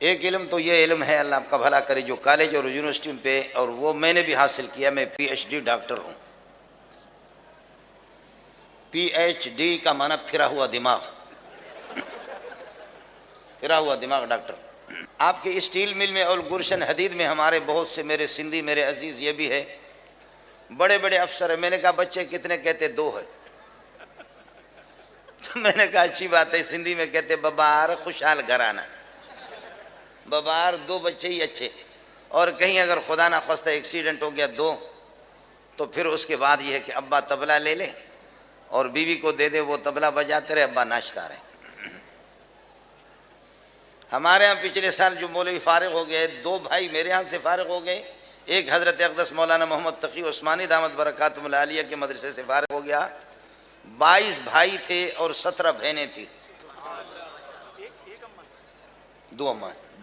ایک علم تو یہ علم ہے، اللہ آپ کا بھلا کرے، جو کالج اور یونیورسٹی پہ، اور وہ میں نے بھی حاصل کیا، میں پی ایچ ڈی ڈاکٹر ہوں۔ پی ایچ ڈی کا معنی پھرا ہوا دماغ، پھرا ہوا دماغ ڈاکٹر۔ آپ کے اسٹیل مل میں اور گلشن حدید میں ہمارے بہت سے میرے سندھی میرے عزیز یہ بھی ہے، بڑے بڑے افسر ہیں۔ میں نے کہا بچے کتنے؟ کہتے 2 ہے۔ تو میں نے کہا اچھی بات ہے، سندھی میں کہتے ببار خوشحال گھرانہ، ببار 2 بچے ہی اچھے، اور کہیں اگر خدا نہ خواستہ ایکسیڈنٹ ہو گیا 2، تو پھر اس کے بعد یہ ہے کہ ابا تبلہ لے لے اور بیوی کو دے دے، وہ تبلہ بجاتے رہے، ابا ناچتا رہے۔ ہمارے ہاں پچھلے سال جو مولوی فارغ ہو گئے، 2 بھائی میرے ہاں سے فارغ ہو گئے، ایک حضرت اقدس مولانا محمد تقی عثمانی دامت برکاتہم العالیہ کے مدرسے سے فارغ ہو گیا۔ 22 بھائی تھے اور 17 بہنیں تھیں، 2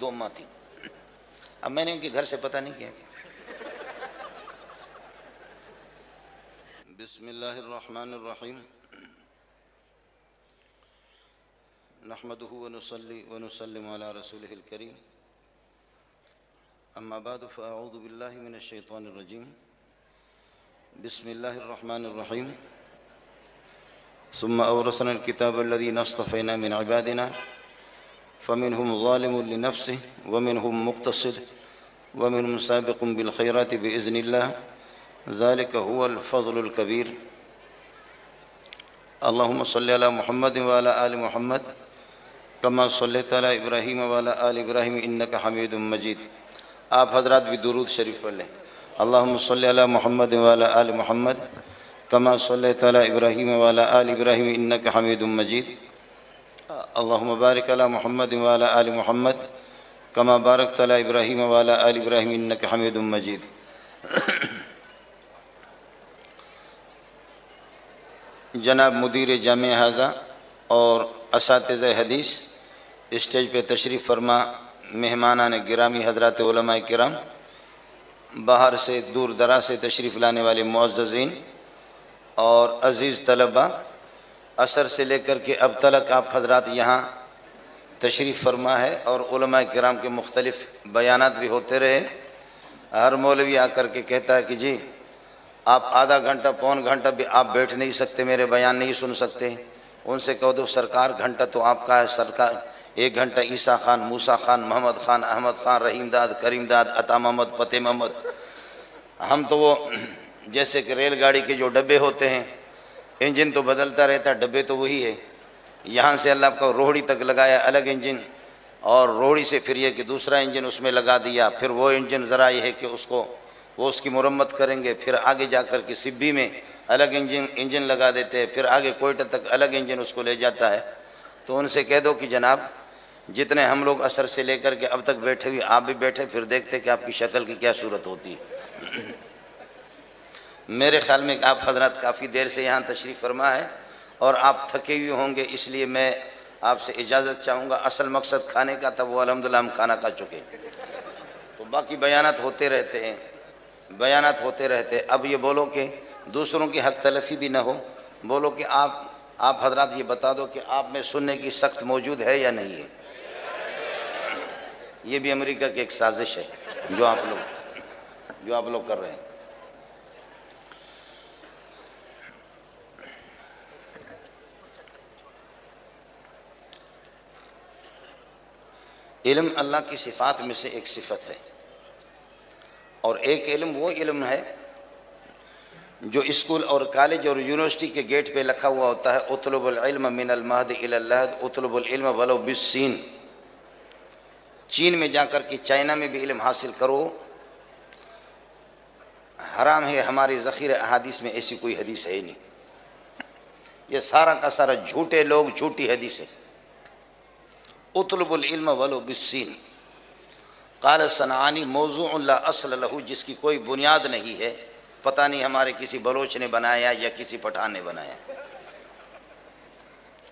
اماں تھیں۔ اب میں نے ان کے گھر سے پتہ نہیں کیا۔ بسم اللہ الرحمن الرحیم، نحمده ونصلي ونسلم على رسوله الكريم، اما بعد فاعوذ باللہ من الشیطان الرجیم، بسم اللہ الرحمن الرحیم، ثم اورثنا الكتاب الذين اصطفينا من عبادنا فمنهم ظالم لنفسه ومنهم مقتصد ومنهم سابق بالخيرات بإذن الله ذلك هو الفضل الكبير۔ اللهم صل على محمد وعلى آل محمد كما صليت على ابراہیم وعلى آل ابراہیم انك حمید مجید۔ آپ حضرات بھی درود شریف پڑھ لیں۔ اللهم صل على محمد وعلى آل محمد كما صليت على ابراہیم وعلى آل ابراہیم انك حمید مجید۔ اللهم بارك على محمد وعلى آل محمد كما باركت على ابراہیم وعلى آل ابراہیم انك حمید مجید۔ جناب مدیر جامعہ حاضہ اور اساتذہ حدیث، اسٹیج پہ تشریف فرما مہمانان گرامی، حضرات علماء کرام، باہر سے دور دراز سے تشریف لانے والے معززین اور عزیز طلباء، عصر سے لے کر کے اب تک آپ حضرات یہاں تشریف فرما ہے اور علماء کرام کے مختلف بیانات بھی ہوتے رہے۔ ہر مولوی آ کر کے کہتا ہے کہ جی آپ آدھا گھنٹہ پون گھنٹہ بھی آپ بیٹھ نہیں سکتے، میرے بیان نہیں سن سکتے۔ ان سے کہو دو سرکار گھنٹہ تو آپ کا ہے، سرکار 1 گھنٹہ عیسیٰ خان، موسیٰ خان، محمد خان، احمد خان، رحیم داد، کریم داد، عطا محمد، فتح محمد، ہم تو وہ جیسے کہ ریل گاڑی کے جو ڈبے ہوتے ہیں، انجن تو بدلتا رہتا ہے، ڈبے تو وہی ہے۔ یہاں سے اللہ کا روہڑی تک لگایا الگ انجن، اور روہڑی سے پھر یہ کہ دوسرا انجن اس میں لگا دیا، پھر وہ انجن ذرا یہ ہے کہ وہ اس کی مرمت کریں گے، پھر آگے جا کر کے سبی میں الگ انجن لگا دیتے ہیں، پھر آگے کوئٹہ تک الگ انجن اس کو لے جاتا ہے۔ تو ان سے کہہ دو کہ جناب جتنے ہم لوگ عصر سے لے کر کے اب تک بیٹھے ہوئے، آپ بھی بیٹھے، پھر دیکھتے کہ آپ کی شکل کی کیا صورت ہوتی ہے۔ میرے خیال میں کہ آپ حضرات کافی دیر سے یہاں تشریف فرما ہے اور آپ تھکے ہوئے ہوں گے، اس لیے میں آپ سے اجازت چاہوں گا۔ اصل مقصد کھانے کا تھا، وہ الحمدللہ ہم کھانا کھا چکے، تو باقی بیانات ہوتے رہتے ہیں، بیانات ہوتے رہتے۔ اب یہ بولو کہ دوسروں کی حق تلفی بھی نہ ہو، بولو کہ آپ حضرات یہ بتا دو کہ آپ میں سننے کی سخت موجود ہے یا نہیں ہے۔ یہ بھی امریکہ کی ایک سازش ہے جو آپ لوگ کر رہے ہیں۔ علم اللہ کی صفات میں سے ایک صفت ہے، اور ایک علم وہ علم ہے جو اسکول اور کالج اور یونیورسٹی کے گیٹ پہ لکھا ہوا ہوتا ہے، اطلب العلم من المہد الی اللحد، اطلب العلم ولو بالسین۔ چین میں جا کر کے، چائنا میں بھی علم حاصل کرو، حرام ہے۔ ہماری ذخیرہ احادیث میں ایسی کوئی حدیث ہے ہی نہیں، یہ سارا کا سارا جھوٹے لوگ، جھوٹی حدیث ہے۔ اطلب العلم ولو بالسین، قال صنعانی موضوع لا اصل لہ، جس کی کوئی بنیاد نہیں ہے، پتہ نہیں ہمارے کسی بلوچ نے بنایا یا کسی پٹھان نے بنایا۔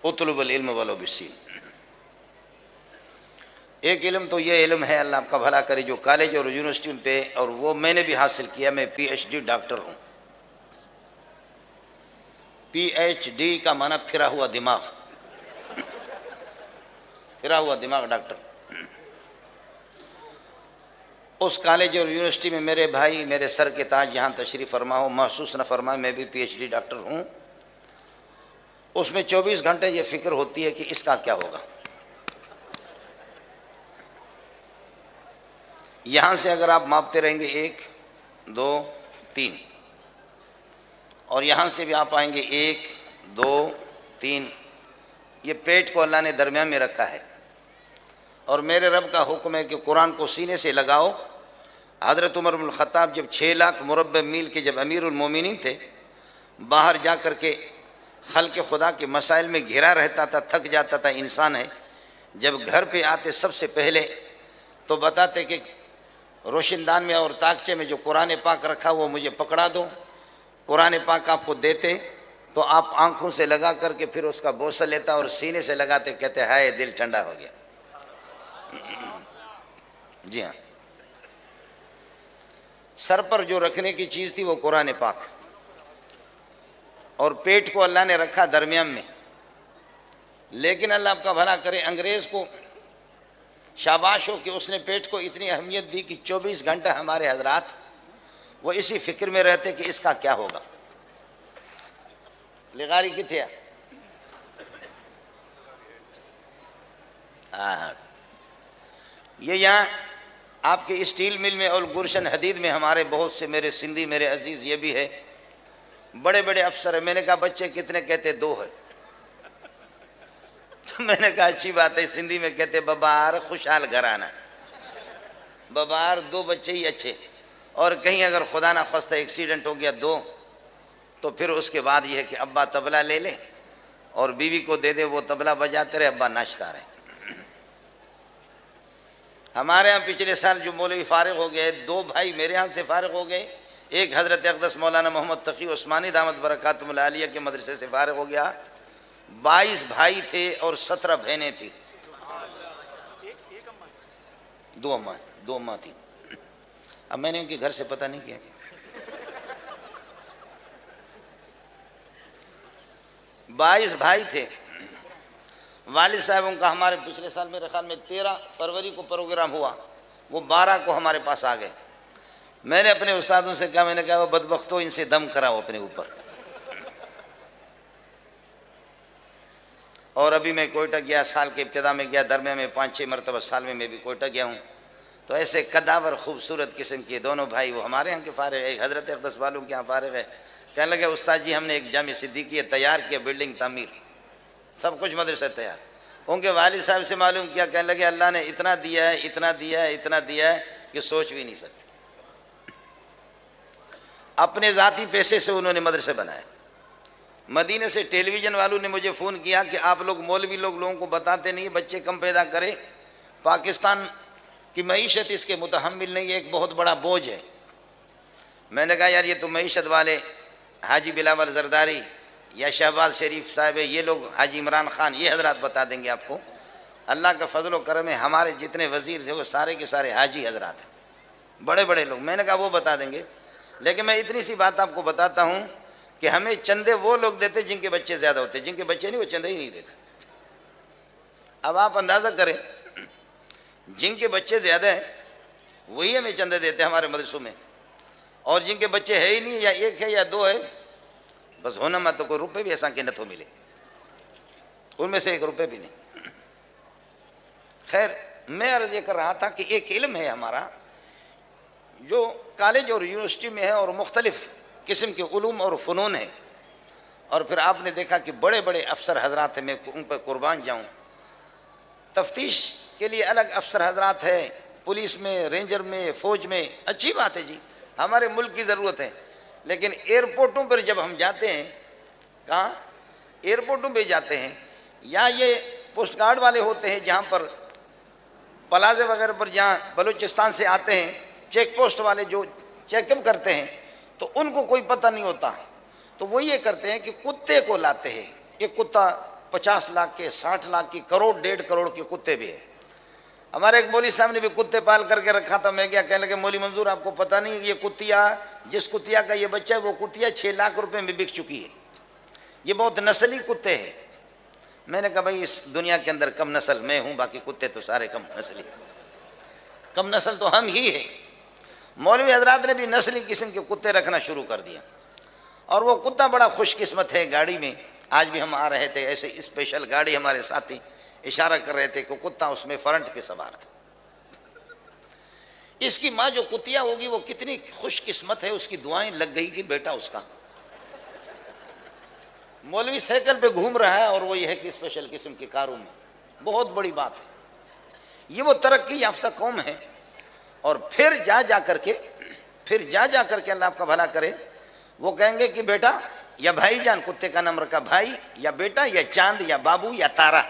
اطلب العلم ولو بالسین۔ ایک علم تو یہ علم ہے، اللہ آپ کا بھلا کرے، جو کالج اور یونیورسٹی پہ، اور وہ میں نے بھی حاصل کیا، میں پی ایچ ڈی ڈاکٹر ہوں۔ پی ایچ ڈی کا معنی پھرا ہوا دماغ، پھرا ہوا دماغ ڈاکٹر۔ اس کالج اور یونیورسٹی میں میرے بھائی میرے سر کے تاج یہاں تشریف فرما ہو، محسوس نہ فرمائے میں بھی پی ایچ ڈی ڈاکٹر ہوں، اس میں 24 گھنٹے یہ فکر ہوتی ہے کہ اس کا کیا ہوگا۔ یہاں سے اگر آپ ماپتے رہیں گے 1 2 3 اور یہاں سے بھی آپ آئیں گے 1 2 3، یہ پیٹ کو اللہ نے درمیان میں رکھا ہے، اور میرے رب کا حکم ہے کہ قرآن کو سینے سے لگاؤ۔ حضرت عمر بن الخطاب جب 6 لاکھ مربع میل کے جب امیر المومنین تھے، باہر جا کر کے خلق خدا کے مسائل میں گھرا رہتا تھا، تھک جاتا تھا انسان ہے، جب گھر پہ آتے سب سے پہلے تو بتاتے کہ روشن دان میں اور تاکچے میں جو قرآن پاک رکھا وہ مجھے پکڑا دو۔ قرآن پاک آپ کو دیتے تو آپ آنکھوں سے لگا کر کے پھر اس کا بوسہ لیتا اور سینے سے لگاتے، کہتے ہائے دل ٹھنڈا ہو گیا۔ جی ہاں، سر پر جو رکھنے کی چیز تھی وہ قرآن پاک، اور پیٹ کو اللہ نے رکھا درمیان میں۔ لیکن اللہ آپ کا بھلا کرے، انگریز کو شاباش ہو کہ اس نے پیٹ کو اتنی اہمیت دی کہ 24 گھنٹہ ہمارے حضرات وہ اسی فکر میں رہتے کہ اس کا کیا ہوگا۔ لغاری کتھے ہے؟ یہ یہاں آپ کے اسٹیل مل میں اور گلشن حدید میں ہمارے بہت سے میرے سندھی میرے عزیز یہ بھی ہے، بڑے بڑے افسر ہیں۔ میں نے کہا بچے کتنے؟ کہتے 2 ہے۔ تو میں نے کہا اچھی بات ہے، سندھی میں کہتے ببار خوشحال گھرانہ، ببار 2 بچے ہی اچھے، اور کہیں اگر خدا نہ خواستہ ایکسیڈنٹ ہو گیا 2، تو پھر اس کے بعد یہ ہے کہ ابا تبلہ لے لے اور بیوی کو دے دے، وہ تبلہ بجاتے رہے، ابا ناچتا رہے۔ ہمارے ہاں پچھلے سال جو مولوی فارغ ہو گئے، 2 بھائی میرے ہاں سے فارغ ہو گئے، ایک حضرت اقدس مولانا محمد تقی عثمانی دامت برکاتہم العالیہ کے مدرسے سے فارغ ہو گیا۔ 22 بھائی تھے اور 17 بہنیں تھیں، 2 اماں تھیں۔ اب میں نے ان کے گھر سے پتہ نہیں کیا، 22 بھائی تھے۔ والد صاحبوں کا ہمارے پچھلے سال میرے خیال میں 13 فروری کو پروگرام ہوا، وہ 12 کو ہمارے پاس آ گئے۔ میں نے اپنے استادوں سے کہا، میں نے کہا وہ بدبختوں ان سے دم کراؤ اپنے اوپر۔ اور ابھی میں کوئٹہ گیا، سال کے ابتدا میں گیا، درمیان میں 5-6 مرتبہ سال میں بھی کوئٹہ گیا ہوں، تو ایسے قداور خوبصورت قسم کے دونوں بھائی، وہ ہمارے ہاں کے فارغ ہے، ایک حضرت اقدس والوں کے ہاں فارغ ہے، کہنے لگے استاد جی ہم نے ایک جامع صدیقیہ تیار کیا، بلڈنگ تعمیر، سب کچھ مدرسہ تیار۔ ان کے والد صاحب سے معلوم کیا، کہنے لگے اللہ نے اتنا دیا ہے، اتنا دیا ہے، اتنا دیا ہے کہ سوچ بھی نہیں سکتے۔ اپنے ذاتی پیسے سے انہوں نے مدرسے بنائے۔ مدینے سے ٹیلی ویژن والوں نے مجھے فون کیا کہ آپ لوگ مولوی لوگوں کو بتاتے نہیں، بچے کم پیدا کرے، پاکستان کی معیشت اس کے متحمل نہیں ہے، ایک بہت بڑا بوجھ ہے۔ میں نے کہا یار یہ تو معیشت والے حاجی بلاول زرداری یا شہباز شریف صاحب ہے، یہ لوگ حاجی عمران خان، یہ حضرات بتا دیں گے آپ کو۔ اللہ کا فضل و کرم ہے، ہمارے جتنے وزیر ہیں وہ سارے کے سارے حاجی حضرات ہیں، بڑے بڑے لوگ۔ میں نے کہا وہ بتا دیں گے، لیکن میں اتنی سی بات آپ کو بتاتا ہوں کہ ہمیں چندے وہ لوگ دیتے جن کے بچے زیادہ ہوتے، جن کے بچے نہیں وہ چندے ہی نہیں دیتے۔ اب آپ اندازہ کریں، جن کے بچے زیادہ ہیں وہی ہمیں چندے دیتے ہیں ہمارے مدرسوں میں، اور جن کے بچے ہے ہی نہیں، یا 1 ہے یا 2 ہے، بس ہونا مت تو کوئی روپے بھی ایسا کہ نہ تو ملے، ان میں سے 1 روپے بھی نہیں۔ خیر، میں عرض یہ کر رہا تھا کہ ایک علم ہے ہمارا جو کالج اور یونیورسٹی میں ہے، اور مختلف قسم کے علوم اور فنون ہیں، اور پھر آپ نے دیکھا کہ بڑے بڑے افسر حضرات ہیں، میں ان پہ قربان جاؤں۔ تفتیش کے لیے الگ افسر حضرات ہیں، پولیس میں، رینجر میں، فوج میں، اچھی بات ہے جی، ہمارے ملک کی ضرورت ہے، لیکن ایئرپورٹوں پر جب ہم جاتے ہیں، کہاں ایئرپورٹوں پہ جاتے ہیں، یا یہ پوسٹ گارڈ والے ہوتے ہیں جہاں پر پلازے وغیرہ پر جہاں بلوچستان سے آتے ہیں، چیک پوسٹ والے جو چیک اپ کرتے ہیں، تو ان کو کوئی پتہ نہیں ہوتا، تو وہ یہ کرتے ہیں کہ کتے کو لاتے ہیں، یہ کتا 50 لاکھ کے، 60 لاکھ کی، کروڑ 1.5 کروڑ کے کتے بھی ہیں۔ ہمارے ایک مولوی صاحب نے بھی کتے پال کر کے رکھا تھا، میں کیا کہنے لگے مولوی منظور آپ کو پتہ نہیں یہ کتیا، جس کتیا کا یہ بچہ ہے وہ کتیا 6 لاکھ روپے میں بک چکی ہے، یہ بہت نسلی کتے ہیں۔ میں نے کہا بھائی اس دنیا کے اندر کم نسل میں ہوں، باقی کتے تو سارے کم نسلی، کم نسل تو ہم ہی ہیں، مولوی حضرات نے بھی نسلی قسم کے کتے رکھنا شروع کر دیا، اور وہ کتا بڑا خوش قسمت ہے۔ گاڑی میں آج بھی ہم آ رہے تھے، ایسے اسپیشل گاڑی، ہمارے ساتھی اشارہ کر رہے تھے کہ کتا اس میں فرنٹ پہ سوار تھا۔ اس کی ماں جو کتیا ہوگی وہ کتنی خوش قسمت ہے، اس کی دعائیں لگ گئی کہ بیٹا اس کا مولوی سائیکل پہ گھوم رہا ہے، اور وہ یہ ہے کہ اسپیشل قسم کی کاروں میں۔ بہت بڑی بات ہے، یہ وہ ترقی یافتہ قوم ہے۔ اور پھر جا کر کے اللہ آپ کا بھلا کرے، وہ کہیں گے کہ بیٹا یا بھائی جان، کتے کا نام رکھا بھائی یا بیٹا یا چاند یا بابو یا تارا،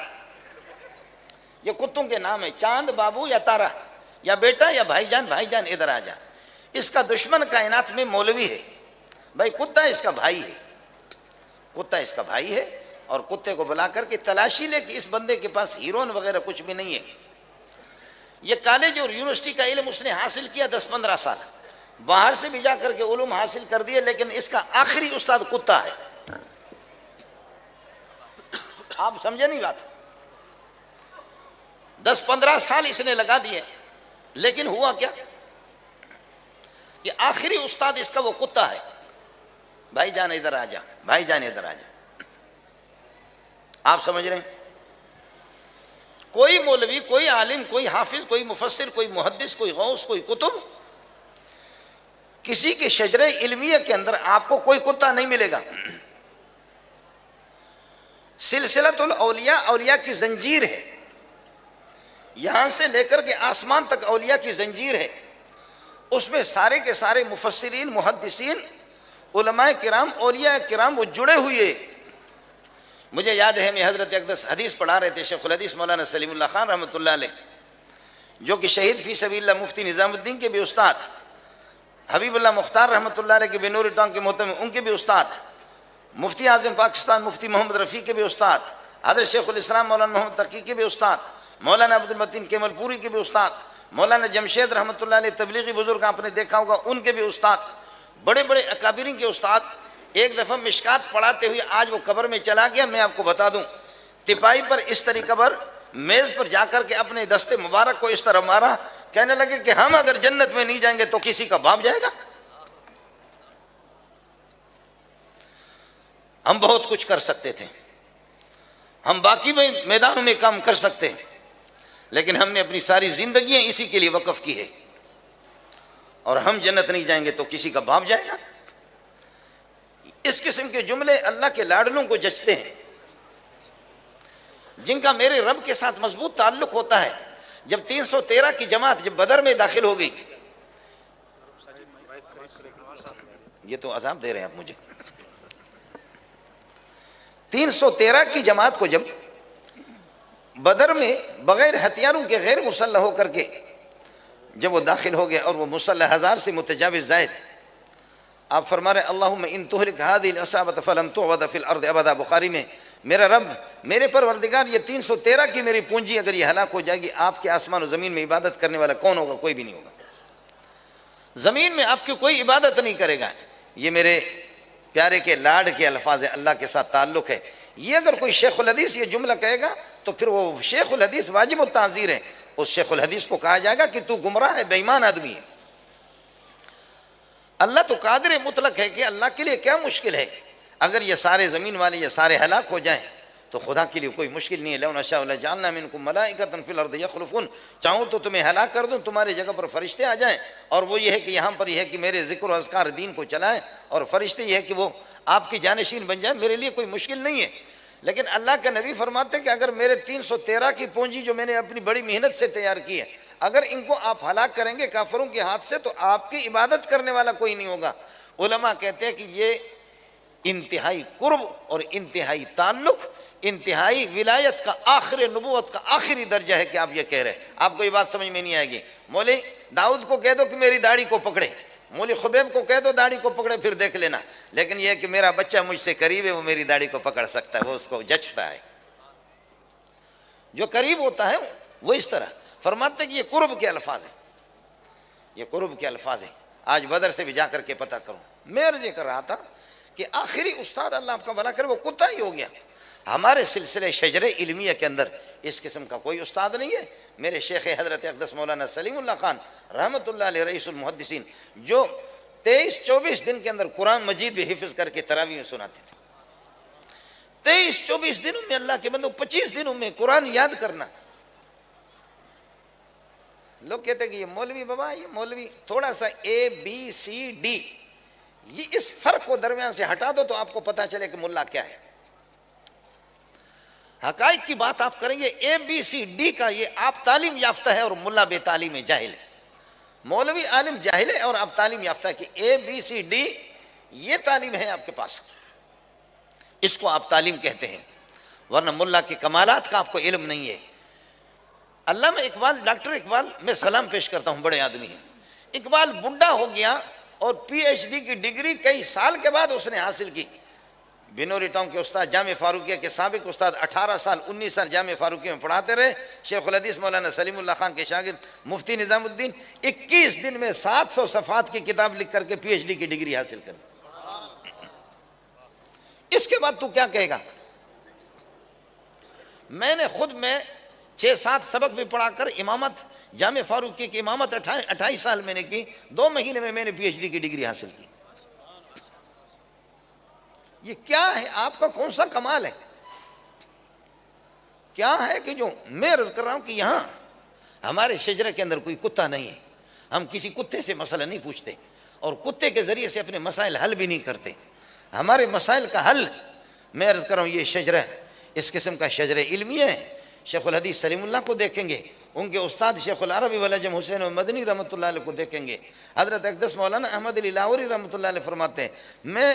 یہ کتوں کے نام ہے، چاند، بابو یا تارا، یا بیٹا یا بھائی جان ادھر آ جا۔ اس کا دشمن کائنات میں مولوی ہے بھائی، کتا اس کا بھائی ہے، کتا اس کا بھائی ہے، اور کتے کو بلا کر کے تلاشی لے کہ اس بندے کے پاس ہیرون وغیرہ کچھ بھی نہیں ہے۔ یہ کالج اور یونیورسٹی کا علم اس نے حاصل کیا 10-15 سال، باہر سے بھی جا کر کے علوم حاصل کر دیے، لیکن اس کا آخری استاد کتا ہے۔ آپ سمجھے نہیں بات؟ 10-15 سال اس نے لگا دیے، لیکن ہوا کیا کہ آخری استاد اس کا وہ کتا ہے۔ بھائی جان ادھر آ جا، بھائی جان ادھر آ جا۔ آپ سمجھ رہے ہیں؟ کوئی مولوی، کوئی عالم، کوئی حافظ، کوئی مفسر، کوئی محدث، کوئی غوث، کوئی کتب، کسی کے شجرہ علمیہ کے اندر آپ کو کوئی کتا نہیں ملے گا۔ سلسلۃ الاولیاء اولیاء کی زنجیر ہے، یہاں سے لے کر کے آسمان تک اولیاء کی زنجیر ہے، اس میں سارے کے سارے مفسرین، محدثین، علماء کرام، اولیاء کرام وہ جڑے ہوئے۔ مجھے یاد ہے، میں حضرت اقدس حدیث پڑھا رہے تھے، شیخ الحدیث مولانا سلیم اللہ خان رحمۃ اللہ علیہ، جو کہ شہید فی سبیل اللہ مفتی نظام الدین کے بھی استاد، حبیب اللہ مختار رحمۃ اللہ علیہ کے بنور ٹانگ کے محتم ان کے بھی استاد، مفتی اعظم پاکستان مفتی محمد رفیع کے بھی استاد، حضرت شیخ الاسلام مولانا محمد تقی کے بھی استاد، مولانا عبد المتین کیمل پوری کے بھی استاد، مولانا جمشید رحمۃ اللہ علیہ تبلیغی بزرگ آپ نے دیکھا ہوگا، ان کے بھی استاد، بڑے بڑے اکابرین کے استاد۔ ایک دفعہ مشکات پڑھاتے ہوئے آج وہ قبر میں چلا گیا، میں آپ کو بتا دوں، تپائی پر اس طریقہ پر میز پر جا کر کے اپنے دستے مبارک کو اس طرح مارا، کہنے لگے کہ ہم اگر جنت میں نہیں جائیں گے تو کسی کا باپ جائے گا؟ ہم بہت کچھ کر سکتے تھے، ہم باقی میدانوں میں کام کر سکتے ہیں، لیکن ہم نے اپنی ساری زندگیاں اسی کے لیے وقف کی ہے، اور ہم جنت نہیں جائیں گے تو کسی کا باپ جائے گا؟ اس قسم کے جملے اللہ کے لاڈلوں کو جچتے ہیں، جن کا میرے رب کے ساتھ مضبوط تعلق ہوتا ہے۔ جب 313 کی جماعت جب بدر میں داخل ہو گئی، یہ تو عذاب دے رہے ہیں آپ مجھے، 313 کی جماعت کو جب بدر میں بغیر ہتھیاروں کے غیر مسلح ہو کر کے جب وہ داخل ہو گئے، اور وہ مسلح 1000 سے متجاوز زائد، آپ فرما رہے اللہم ان تہلک هذه العصابۃ فلن تعبد فی الارض ابدا۔ بخاری میں، میرا رب، میرے پروردگار، یہ 313 کی میری پونجی اگر یہ ہلاک ہو جائے گی، آپ کے آسمان و زمین میں عبادت کرنے والا کون ہوگا؟ کوئی بھی نہیں ہوگا، زمین میں آپ کی کوئی عبادت نہیں کرے گا۔ یہ میرے پیارے کے لاڈ کے الفاظ ہے، اللہ کے ساتھ تعلق ہے۔ یہ اگر کوئی شیخ الحدیث یہ جملہ کہے گا تو پھر وہ شیخ الحدیث واجب التعذیر ہے، اس شیخ الحدیث کو کہا جائے گا کہ تو گمراہ ہے، بے ایمان آدمی ہے۔ اللہ تو قادر مطلق ہے کہ اللہ کے لیے کیا مشکل ہے؟ اگر یہ سارے زمین والے یہ سارے ہلاک ہو جائیں تو خدا کے لیے کوئی مشکل نہیں ہے۔ لو نشاء لجعلنا منکم ملائکۃ فی الارض یخلفون، چاہوں تو تمہیں ہلاک کر دوں، تمہاری جگہ پر فرشتے آ جائیں، اور وہ یہ ہے کہ یہاں پر یہ ہے کہ میرے ذکر و اذکار دین کو چلائیں، اور فرشتے یہ ہے کہ وہ آپ کی جانشین بن جائیں، میرے لیے کوئی مشکل نہیں ہے۔ لیکن اللہ کا نبی فرماتے ہیں کہ اگر میرے 313 کی پونجی جو میں نے اپنی بڑی محنت سے تیار کی ہے، اگر ان کو آپ ہلاک کریں گے کافروں کے ہاتھ سے، تو آپ کی عبادت کرنے والا کوئی نہیں ہوگا۔ علماء کہتے ہیں کہ یہ انتہائی قرب اور انتہائی تعلق، انتہائی ولایت کا، آخر نبوت کا آخری درجہ ہے کہ آپ یہ کہہ رہے ہیں۔ آپ کو یہ بات سمجھ میں نہیں آئے گی، مولوی داؤد کو کہہ دو کہ میری داڑھی کو پکڑے، مولوی خبیب کو کہہ دو داڑھی کو پکڑے، پھر دیکھ لینا، لیکن یہ کہ میرا بچہ مجھ سے قریب ہے، وہ میری داڑھی کو پکڑ سکتا ہے، وہ اس کو جچتا ہے۔ جو قریب ہوتا ہے وہ اس طرح فرماتے ہیں کہ یہ قرب کے الفاظ ہیں، یہ قرب کے الفاظ ہیں۔ آج بدر سے بھی جا کر کے پتہ کروں۔ میں عرض یہ کر رہا تھا کہ آخری استاد اللہ آپ کا بھلا کرے وہ کتا ہی ہو گیا۔ ہمارے سلسلے شجر علمیہ کے اندر اس قسم کا کوئی استاد نہیں ہے۔ میرے شیخ حضرت اقدس مولانا سلیم اللہ خان رحمۃ اللہ علیہ رئیس المحدثین، جو 23-24 دن کے اندر قرآن مجید بھی حفظ کر کے تراویح میں سناتے تھے۔ 23-24 دنوں میں اللہ کے بندوں 25 دنوں میں قرآن یاد کرنا۔ لوگ کہتے ہیں کہ یہ مولوی بابا، یہ مولوی تھوڑا سا ABCD، یہ اس فرق کو درمیان سے ہٹا دو تو آپ کو پتا چلے کہ ملا کیا ہے۔ حقائق کی بات آپ کریں گے، ABCD کا یہ آپ تعلیم یافتہ ہے اور ملا بے تعلیم جاہل ہے۔ مولوی عالم جاہل ہے اور آپ تعلیم یافتہ ہے کہ ABCD یہ تعلیم ہے آپ کے پاس، اس کو آپ تعلیم کہتے ہیں، ورنہ ملا کے کمالات کا آپ کو علم نہیں ہے۔ علامہ اقبال، ڈاکٹر اقبال، میں سلام پیش کرتا ہوں، بڑے آدمی ہیں۔ اقبال بڈھا ہو گیا اور PhD کی ڈگری کئی سال کے بعد اس نے حاصل کی۔ بنوری ٹاؤن کے استاد جامع فاروقیہ کے سابق استاد 18 سال 19 سال جامع فاروقیہ میں پڑھاتے رہے۔ شیخ الحدیث مولانا سلیم اللہ خان کے شاگرد مفتی نظام الدین 21 دن میں 700 صفحات کی کتاب لکھ کر کے PhD کی ڈگری حاصل کر۔ اس کے بعد تو کیا کہے گا؟ میں نے خود 6-7 سبق بھی پڑھا کر امامت جامع فاروقی کی امامت 28 سال میں نے کی، 2 مہینے میں میں نے PhD کی ڈگری حاصل کی۔ یہ کیا ہے؟ آپ کا کون سا کمال ہے؟ کیا ہے کہ جو میں عرض کر رہا ہوں کہ یہاں ہمارے شجرے کے اندر کوئی کتا نہیں ہے، ہم کسی کتے سے مسئلہ نہیں پوچھتے اور کتے کے ذریعے سے اپنے مسائل حل بھی نہیں کرتے۔ ہمارے مسائل کا حل، میں عرض کر رہا ہوں، یہ شجرہ اس قسم کا شجرہ علمیہ ہے۔ شیخ الحدیث سلیم اللہ کو دیکھیں گے، ان کے استاد شیخ العربی والعجم حسین مدنی رحمۃ اللہ علیہ کو دیکھیں گے، حضرت اقدس مولانا احمد علی لاہوری رحمۃ اللہ علیہ فرماتے ہیں، میں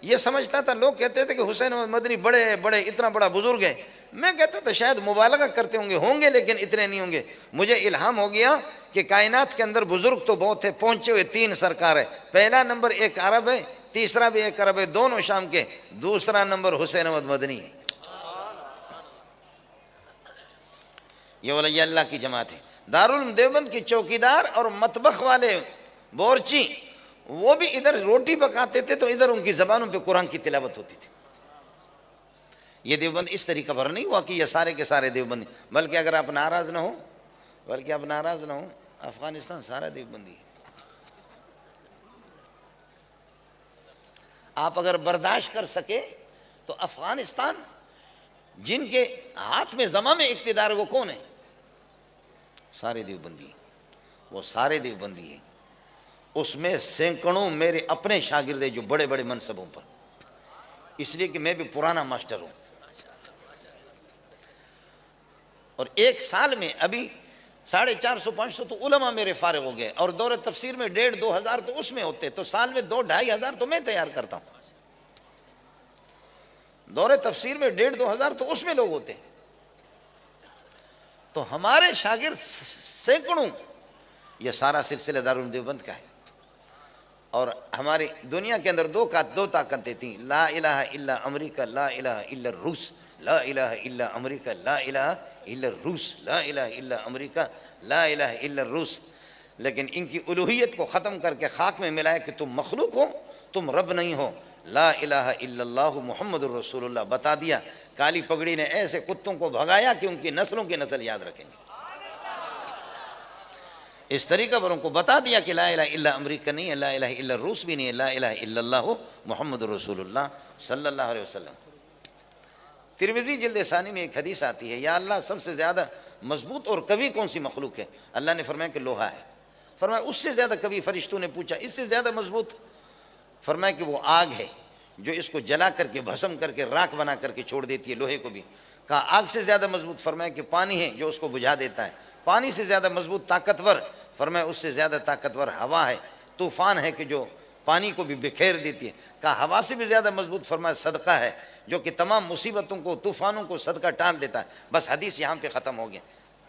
یہ سمجھتا تھا، لوگ کہتے تھے کہ حسین مدنی بڑے اتنا بڑا بزرگ ہے، میں کہتا تھا شاید مبالغہ کرتے ہوں گے لیکن اتنے نہیں ہوں گے۔ مجھے الہام ہو گیا کہ کائنات کے اندر بزرگ تو بہت ہے، پہنچے ہوئے 3 سرکار ہے۔ پہلا نمبر ایک عرب ہے، تیسرا بھی ایک عرب ہے، دونوں شام کے، دوسرا نمبر حسین احمد مدنی ہے۔ یہ اولیاء اللہ کی جماعت ہے۔ دارالعلوم دیوبند کی چوکیدار اور مطبخ والے بورچی، وہ بھی ادھر روٹی پکاتے تھے تو ادھر ان کی زبانوں پہ قرآن کی تلاوت ہوتی تھی۔ یہ دیوبند اس طریقہ پر نہیں ہوا کہ یہ سارے کے سارے دیوبندی، بلکہ اگر آپ ناراض نہ ہو، افغانستان سارا دیوبندی ہے۔ آپ اگر برداشت کر سکے تو افغانستان جن کے ہاتھ میں زمام اقتدار ہے وہ کون ہے؟ سارے دیوبندی، وہ سارے دیوبندی ہیں۔ اس میں سینکڑوں میرے اپنے شاگرد ہیں جو بڑے بڑے منصبوں پر، اس لیے کہ میں بھی پرانا ماسٹر ہوں۔ اور ایک سال میں ابھی 450-500 تو علماء میرے فارغ ہو گئے، اور دور تفسیر میں 1,500-2 ہزار تو اس میں ہوتے، تو سال میں 2-2.5 ہزار تو میں تیار کرتا ہوں۔ دور تفسیر میں 1,500-2 ہزار تو اس میں لوگ ہوتے، تو ہمارے شاگرد سینکڑوں، یہ سارا سلسلہ دارالعلوم دیوبند کا ہے۔ اور ہماری دنیا کے اندر دو طاقتیں تھیں، لا الہ الا امریکہ، لا الہ الا روس، لا الہ الا امریکہ، لا الہ الا روس، لا الہ الا امریکہ، لا الہ الا روس۔ لیکن ان کی الوہیت کو ختم کر کے خاک میں ملایا کہ تم مخلوق ہو، تم رب نہیں ہو، لا الہ الا اللہ محمد الرسول اللہ بتا دیا۔ کالی پگڑی نے ایسے کتوں کو بھگایا کہ ان کی نسلوں کی نسل یاد رکھیں گے۔ اس طریقہ پر ان کو بتا دیا کہ لا الہ الا امریکہ نہیں ہے، لا الہ الا روس بھی نہیں ہے، لا الہ الا اللہ محمد رسول اللہ صلی اللہ علیہ وسلم۔ ترمذی جلد ثانی میں ایک حدیث آتی ہے، یا اللہ سب سے زیادہ مضبوط اور قوی کون سی مخلوق ہے؟ اللہ نے فرمایا کہ لوہا ہے۔ فرمایا اس سے زیادہ قوی؟ فرشتوں نے پوچھا اس سے زیادہ مضبوط؟ فرمایا کہ وہ آگ ہے جو اس کو جلا کر کے بھسم کر کے راکھ بنا کر کے چھوڑ دیتی ہے لوہے کو بھی۔ کہا آگ سے زیادہ مضبوط؟ فرمایا کہ پانی ہے جو اس کو بجھا دیتا ہے۔ پانی سے زیادہ مضبوط طاقتور؟ فرمایا اس سے زیادہ طاقتور ہوا ہے، طوفان ہے کہ جو پانی کو بھی بکھیر دیتی ہے۔ کہا ہوا سے بھی زیادہ مضبوط؟ فرمایا صدقہ ہے جو کہ تمام مصیبتوں کو، طوفانوں کو صدقہ ٹال دیتا ہے۔ بس حدیث یہاں پہ ختم ہو گیا،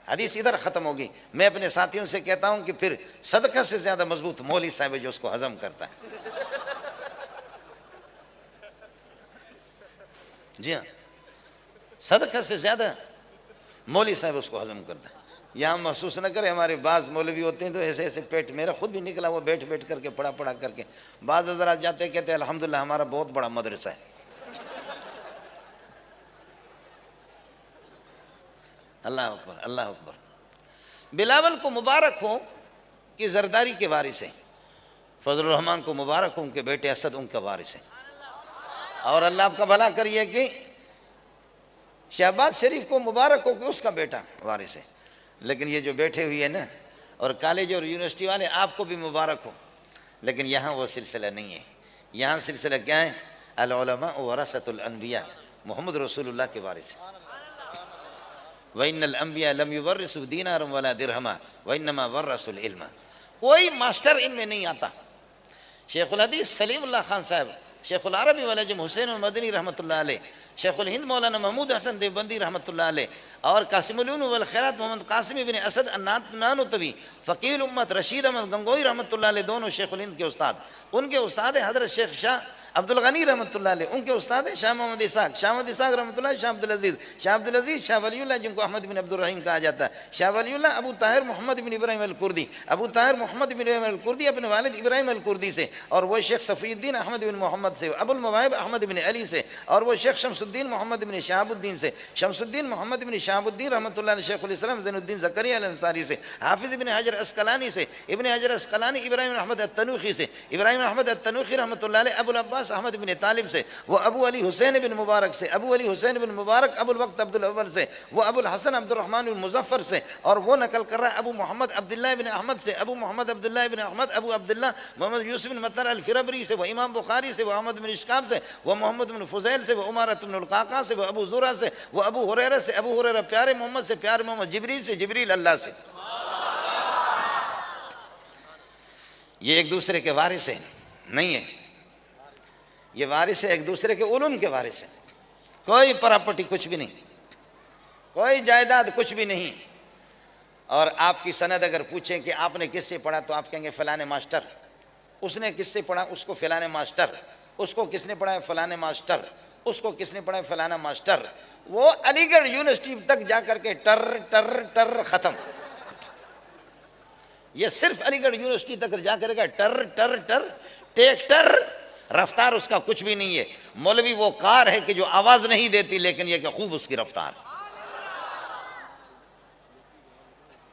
حدیث ادھر ختم ہوگی۔ میں اپنے ساتھیوں سے کہتا ہوں کہ پھر صدقہ سے زیادہ مضبوط مولوی صاحب ہے جو اس کو ہضم کرتا ہے۔ جی ہاں، صدقہ سے زیادہ مولوی صاحب اس کو ہضم کرتا ہے۔ یہاں محسوس نہ کرے، ہمارے بعض مولوی ہوتے ہیں تو ایسے ایسے پیٹ، میرا خود بھی نکلا وہ بیٹھ کر کے پڑھا کر کے، بعض حضرات جاتے کہتے ہیں الحمدللہ ہمارا بہت بڑا مدرسہ ہے۔ اللہ اکبر اللہ اکبر. بلاول کو مبارک ہو کہ زرداری کے وارث ہیں. فضل الرحمان کو مبارک ہو ان کے بیٹے اسد ان کا وارث ہیں. اور اللہ آپ کا بھلا کریے کہ شہباز شریف کو مبارک ہو کہ اس کا بیٹا وارث ہے. لیکن یہ جو بیٹھے ہوئے ہیں نا اور کالج اور یونیورسٹی والے آپ کو بھی مبارک ہو. لیکن یہاں وہ سلسلہ نہیں ہے. یہاں سلسلہ کیا ہے؟ العلماء ورثۃ الانبیاء، محمد رسول اللہ کے وارث ہیں. وَإِنَّ الْأَنْبِيَاءَ لَمْ يُوَرِّثُوا دِينَارًا وَلَا دِرْهَمًا وَإِنَّمَا وَرَّثُوا الْعِلْمَ. کوئی ماسٹر ان میں نہیں آتا. شیخ الحدیث سلیم اللہ خان صاحب، شیخ العربی والعجم حسین المدنی رحمۃ اللہ علیہ، شیخ الہند مولانا محمود حسن دیوبندی رحمۃ اللہ علیہ، اور قاسم العلوم والخیرات محمد قاسم بن اسد النانوتوی، فقیہ الامت رشید احمد گنگوئی رحمۃ اللہ علیہ، دونوں شیخ الہند کے استاد. ان کے استاد ہیں حضرت شیخ شاہ عبد الغنی رحمۃ اللہ علیہ. ان کے استاد ہیں شاہ محمد اسحاق رحمۃ اللہ، شاہ عبدالعزیز شاہ ولی اللہ جن کو احمد بن عبد الرحیم کہا جاتا ہے. شاہ ولی اللہ ابو طاہر محمد بن ابراہیم الکردی، ابو طاہر محمد بن ابراہیم الکردی اپنے والد ابراہیم الکردی سے، اور وہ شیخ صفی الدین احمد بن محمد سے، ابو المواہب احمد بن علی سے، اور وہ شیخ شمس الدین محمد بن شہاب الدین سے، شمس الدین محمد بن شہاب الدین رحمۃ اللہ علیہ، شیخ الاسلام زین الدین زکریا الانصاری سے، حافظ ابن حجر اسقلانی سے، ابن حجر اسقلانی ابراہیم احمد التنوخی سے، ابراہیم احمد التنوخی رحمۃ اللہ علیہ ابو العباس احمد بن طالب سے، وہ ابو علی حسین بن مبارک سے، ابو علی حسین بن مبارک ابو الوقت عبد الاول سے، وہ ابو الحسن عبد الرحمن المظفر سے، اور وہ نقل کر رہا ہے ابو محمد عبداللہ بن احمد سے، ابو محمد عبداللہ بن احمد ابو عبداللہ محمد یوسف بن مطر الفربری سے، وہ امام بخاری سے، وہ احمد بن اشکاب سے، وہ محمد بن فضیل سے، وہ عمارت بن القعقاع سے، وہ ابو زرع سے، وہ ابو ہریرہ سے، ابو ہریرہ پیارے محمد سے، پیارے محمد جبریل سے، جبریل اللہ سے. یہ ایک دوسرے کے وارث ہیں نہیں ہے، یہ وارث ہے ایک دوسرے کے علوم کے وارث ہیں. کوئی پراپرٹی کچھ بھی نہیں، کوئی جائیداد کچھ بھی نہیں. اور آپ کی سند اگر پوچھیں کہ آپ نے کس سے پڑھا تو آپ کہیں گے فلانے ماسٹر. اس نے کس سے پڑھا؟ اس کو فلانے ماسٹر. اس کو کس نے پڑھا ہے؟ فلانے ماسٹر. اس کو کس نے پڑھا ہے؟ فلانا ماسٹر. وہ علی گڑھ یونیورسٹی تک جا کر کے ٹر ٹر ٹر ختم. یہ صرف علی گڑھ یونیورسٹی تک جا کر کے ٹر ٹر ٹر ٹیکٹر. رفتار اس کا کچھ بھی نہیں ہے. مولوی وہ کار ہے کہ جو آواز نہیں دیتی، لیکن یہ کہ خوب اس کی رفتار.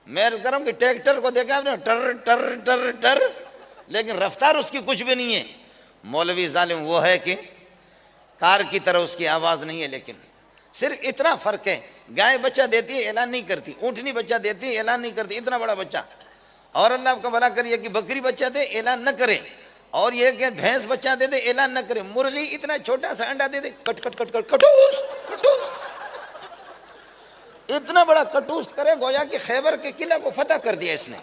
میں کرم کہ ٹریکٹر کو دیکھا آپ نے، ٹر ٹر ٹر ٹر، لیکن رفتار اس کی کچھ بھی نہیں ہے. مولوی ظالم وہ ہے کہ کار کی طرح اس کی آواز نہیں ہے، لیکن صرف اتنا فرق ہے. گائے بچہ دیتی ہے اعلان نہیں کرتی، اونٹنی بچہ دیتی ہے اعلان نہیں کرتی، اتنا بڑا بچہ. اور اللہ آپ کا بھلا کریے کہ بکری بچہ دے اعلان نہ کرے، اور یہ کہ بھینس بچہ دے دے اعلان نہ کرے. مرغی اتنا چھوٹا سا انڈا دے دے، کٹ کٹ کٹ کٹ کٹوست کٹوست، اتنا بڑا کٹوست کرے گویا کہ خیبر کے قلعہ کو فتح کر دیا اس نے.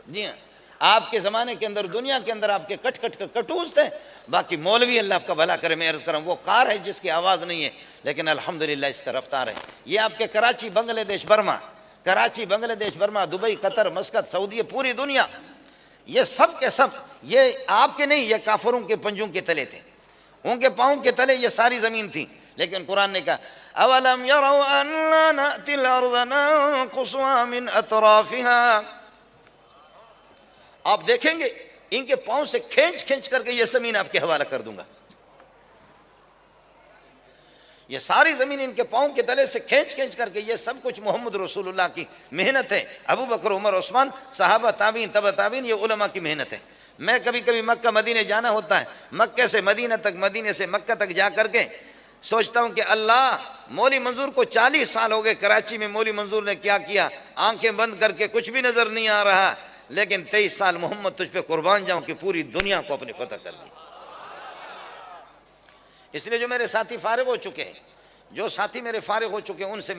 جی ہاں، آپ کے زمانے کے اندر دنیا کے اندر آپ کے کٹ کٹ کر کٹوست ہے. باقی مولوی اللہ آپ کا بھلا کرے، میں عرض کروں وہ کار ہے جس کی آواز نہیں ہے، لیکن الحمدللہ اس کا رفتار ہے. یہ آپ کے کراچی بنگلہ دیش برما، کراچی بنگلہ دیش برما، دبئی قطر مسقط سعودی، پوری دنیا، یہ سب کے سب یہ آپ کے نہیں، یہ کافروں کے پنجوں کے تلے تھے. ان کے پاؤں کے تلے یہ ساری زمین تھی. لیکن قرآن نے کہا اولم يروا انا نأتي الارض ننقصها من اطرافها. آپ دیکھیں گے ان کے پاؤں سے کھینچ کھینچ کر کے یہ زمین آپ کے حوالہ کر دوں گا. یہ ساری زمین ان کے پاؤں کے تلے سے کھینچ کھینچ کر کے، یہ سب کچھ محمد رسول اللہ کی محنت ہے. ابو بکر عمر عثمان صحابہ تابعین تبع تابعین، یہ علماء کی محنت ہے. میں کبھی کبھی مکہ مدینے جانا ہوتا ہے، مکہ سے مدینہ تک، مدینے سے مکہ تک جا کر کے سوچتا ہوں کہ اللہ، مولی منظور کو 40 سال ہو گئے کراچی میں، مولی منظور نے کیا کیا، آنکھیں بند کر کے کچھ بھی نظر نہیں آ رہا، لیکن 23 سال محمد تجھ پہ قربان جاؤں کہ پوری دنیا کو اپنے فتح کر دی. اس لیے جو میرے ساتھی فارغ ہو چکے ہیں، جو ساتھی میرے فارغ ہو چکے ہیں، ان سے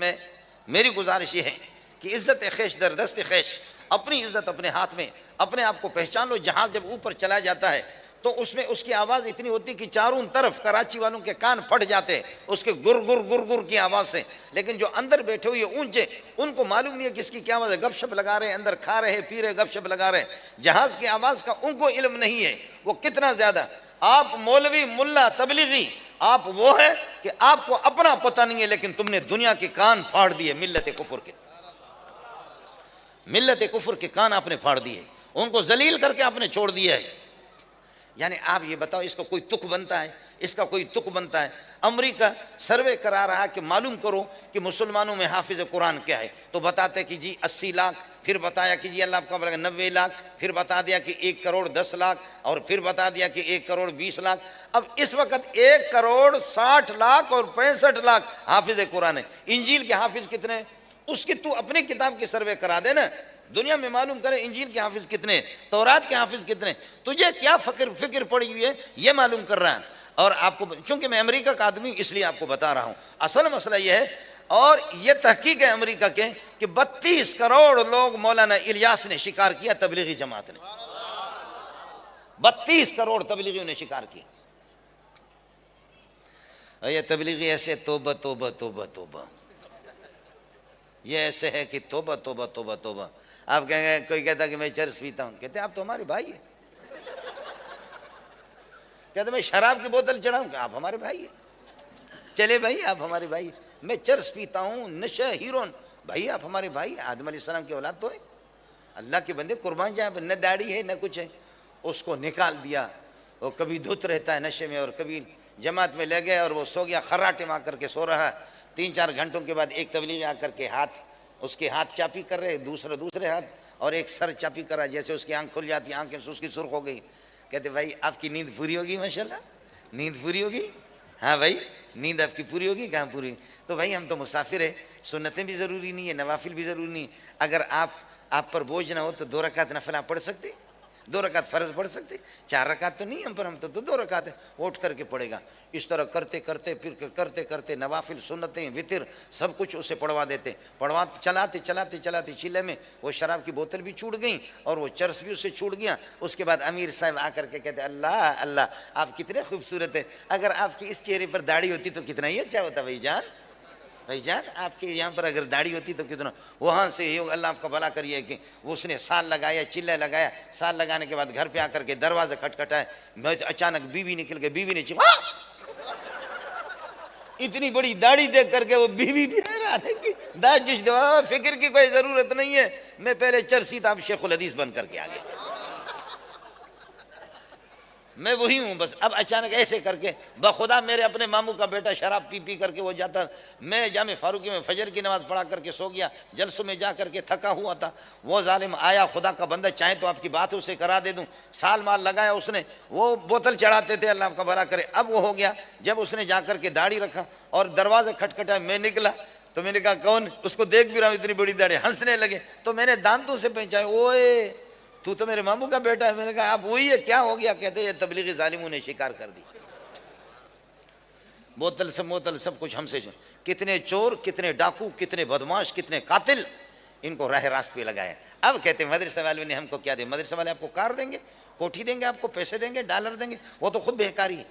میری گزارش یہ ہے کہ عزت خیش در دست خیش، اپنی عزت اپنے ہاتھ میں، اپنے آپ کو پہچان لو. جہاز جب اوپر چلا جاتا ہے تو اس میں اس کی آواز اتنی ہوتی کہ چاروں طرف کراچی والوں کے کان پھٹ جاتے اس کے گر گر گر گر کی آواز سے. لیکن جو اندر بیٹھے ہوئے اونچے، ان کو معلوم نہیں ہے کس کی کیا آواز ہے، گپ شپ لگا رہے ہیں، اندر کھا رہے پی رہے، گپ شپ لگا رہے ہیں. جہاز کی آواز کا ان کو علم نہیں ہے وہ کتنا زیادہ. آپ مولوی ملا تبلیغی، آپ وہ ہے کہ آپ کو اپنا پتہ نہیں ہے، لیکن تم نے دنیا کے کان پھاڑ دیے ملت کفر کے. ملت کفر کے کان آپ نے پھاڑ دیے، ان کو ذلیل کر کے آپ نے چھوڑ دیا ہے. یعنی آپ یہ بتاؤ اس کا کوئی تک بنتا ہے؟ اس کا کوئی تک بنتا ہے؟ امریکہ سروے کرا رہا کہ معلوم کرو کہ مسلمانوں میں حافظ قرآن کیا ہے، تو بتاتے کہ جی 80 لاکھ، پھر بتایا کہ جی اللہ آپ کا 90 لاکھ، پھر بتا دیا کہ 1 کروڑ 10 لاکھ، اور پھر بتا دیا کہ 1 کروڑ 20 لاکھ۔ اب اس وقت 1 کروڑ 60 لاکھ اور 65 لاکھ حافظ قرآن ہے۔ انجیل کے حافظ کتنے ہیں؟ اس کی تو اپنی کتاب کی سروے کرا دے نا، دنیا میں معلوم کرے انجیل کے حافظ کتنے ہیں، تورات کے حافظ کتنے ہیں۔ تجھے کیا فکر پڑی ہوئی ہے یہ معلوم کر رہا ہے۔ اور آپ کو چونکہ میں امریکہ کا آدمی اس لیے آپ کو بتا رہا ہوں، اصل مسئلہ یہ ہے، اور یہ تحقیق ہے امریکہ کے، کہ 32 کروڑ لوگ مولانا الیاس نے شکار کیا، تبلیغی جماعت نے 32 کروڑ تبلیغیوں نے شکار کیا۔ یہ تبلیغی ایسے توبہ توبہ توبہ توبہ، یہ ایسے ہے کہ توبہ توبہ توبہ توبہ۔ آپ کہیں گے، کوئی کہتا کہ میں چرس پیتا ہوں، کہتے ہیں آپ تو ہمارے بھائی ہیں۔ کہتے ہیں میں شراب کی بوتل چڑھاؤں، کہ آپ ہمارے بھائی ہیں۔ چلے بھائی آپ ہمارے بھائی ہیں۔ میں چرس پیتا ہوں، نشہ ہیرون، بھائی آپ ہمارے بھائی ہیں۔ آدم علیہ السلام کی اولاد تو ہے، اللہ کے بندے قربان جائیں، نہ داڑھی ہے نہ کچھ ہے۔ اس کو نکال دیا، وہ کبھی دھت رہتا ہے نشے میں، اور کبھی جماعت میں لے گئے اور وہ سو گیا، خراٹے میں آ کر کے سو رہا ہے۔ 3-4 گھنٹوں کے بعد ایک تبلیغی آ کر کے اس کے ہاتھ چاپی کر رہے، دوسرے ہاتھ، اور ایک سر چاپی کر رہا، جیسے اس کی آنکھ کھل جاتی، آنکھیں اس کی سرخ ہو گئی۔ کہتے بھائی آپ کی نیند پوری ہوگی، ماشاءاللہ نیند پوری ہوگی؟ ہاں بھائی نیند آپ کی پوری ہوگی؟ کہاں پوری؟ تو بھائی ہم تو مسافر ہیں، سنتیں بھی ضروری نہیں ہے، نوافل بھی ضروری نہیں ہے۔ اگر آپ پر بوجھ نہ ہو تو 2 رکعت نفل آپ پڑھ سکتے، 2 رکعت فرض پڑھ سکتے، 4 رکعت تو نہیں ہم پر، ہم تو 2 رکعت ہے، اٹھ کر کے پڑھے گا۔ اس طرح کرتے کرتے پھر کرتے کرتے نوافل، سنتیں، وطر سب کچھ اسے پڑھوا دیتے، چلاتے چلاتے چلاتے چلے میں وہ شراب کی بوتل بھی چھوٹ گئی اور وہ چرس بھی اسے چھوٹ گیا۔ اس کے بعد امیر صاحب آ کر کے کہتے اللہ اللہ آپ کتنے خوبصورت ہیں، اگر آپ کی اس چہرے پر داڑھی ہوتی تو کتنا ہی اچھا ہوتا بھائی جان، بھائی جان آپ کے یہاں پر اگر داڑھی ہوتی تو کتنا۔ وہاں سے اللہ آپ کا بھلا کریے کہ اس نے سال لگایا، چلے لگایا، سال لگانے کے بعد گھر پہ آ کر کے دروازہ کھٹکھٹایا، اچانک بیوی نکل گئی، بیوی نے چیخا، اتنی بڑی داڑھی دیکھ کر کے وہ بیوی بھی حیران ہے کہ داجش دوا، فکر کی کوئی ضرورت نہیں ہے، میں پہلے چرسی تھا، اب شیخ الحدیث بن کر کے آ گیا، میں وہی ہوں بس۔ اب اچانک ایسے کر کے بخدا میرے اپنے ماموں کا بیٹا شراب پی پی کر کے وہ جاتا، میں جامع فاروقی میں فجر کی نماز پڑھا کر کے سو گیا، جلسوں میں جا کر کے تھکا ہوا تھا، وہ ظالم آیا، خدا کا بندہ چاہے تو آپ کی بات اسے کرا دے دوں، سال مال لگایا اس نے، وہ بوتل چڑھاتے تھے، اللہ آپ کا بھلا کرے۔ اب وہ ہو گیا جب اس نے جا کر کے داڑھی رکھا اور دروازہ کھٹکھٹایا، میں نکلا تو میں نے کہا کون؟ اس کو دیکھ بھی رہا ہوں اتنی بڑی داڑھی، ہنسنے لگے، تو میں نے دانتوں سے پہچایا، اوئے تو میرے ماموں کا بیٹا ہے۔ میں نے کہا آپ وہی ہے، کیا ہو گیا؟ کہتے یہ تبلیغی ظالموں نے شکار کر دی، بوتل سب کچھ ہم سے۔ کتنے چور، کتنے ڈاکو، کتنے بدماش، کتنے قاتل، ان کو راہ راست پہ لگایا۔ اب کہتے ہیں مدرسہ والوں نے ہم کو کیا دیا؟ مدرسہ والے آپ کو کار دیں گے، کوٹھی دیں گے، آپ کو پیسے دیں گے، ڈالر دیں گے، وہ تو خود بھیکاری ہے،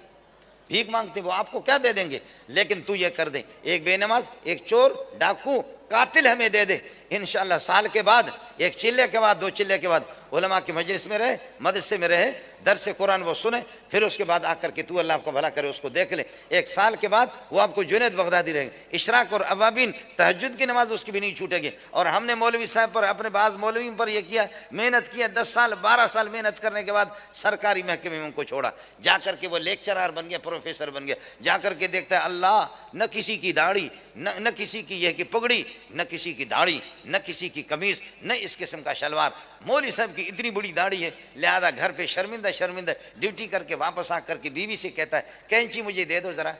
بھیک مانگتے، وہ آپ کو کیا دے دیں گے؟ لیکن تو یہ کر دے، ایک بے نماز، ایک چور، ڈاکو، قاتل ہمیں دے دے، انشاءاللہ سال کے بعد، ایک چلے کے بعد، 2 چلے کے بعد علماء کی مجلس میں رہے، مدرسے میں رہے، درس قرآن وہ سنے، پھر اس کے بعد آ کر کے تو اللہ آپ کو بھلا کرے اس کو دیکھ لے، 1 سال کے بعد وہ آپ کو جنید بغدادی رہے گا، اشراق اور اوابین، تہجد کی نماز اس کی بھی نہیں چھوٹے گی۔ اور ہم نے مولوی صاحب پر، اپنے بعض مولویوں پر یہ کیا، محنت کیا، 10 سال 12 سال محنت کرنے کے بعد سرکاری محکمے میں ان کو چھوڑا، جا کر کے وہ لیکچرار بن گیا، پروفیسر بن گیا، جا کر کے دیکھتا ہے اللہ نہ کسی کی داڑھی، نہ کسی کی یہ کہ پگڑی، نہ کسی کی داڑھی، نہ کسی کی قمیض، نہ اس قسم کا شلوار، مولوی صاحب کی اتنی بڑی داڑھی ہے، لہذا گھر پہ شرمندہ ڈیوٹی کر کے واپس آ کر کے بیوی سے کہتا ہے کینچی مجھے دے دو ذرا،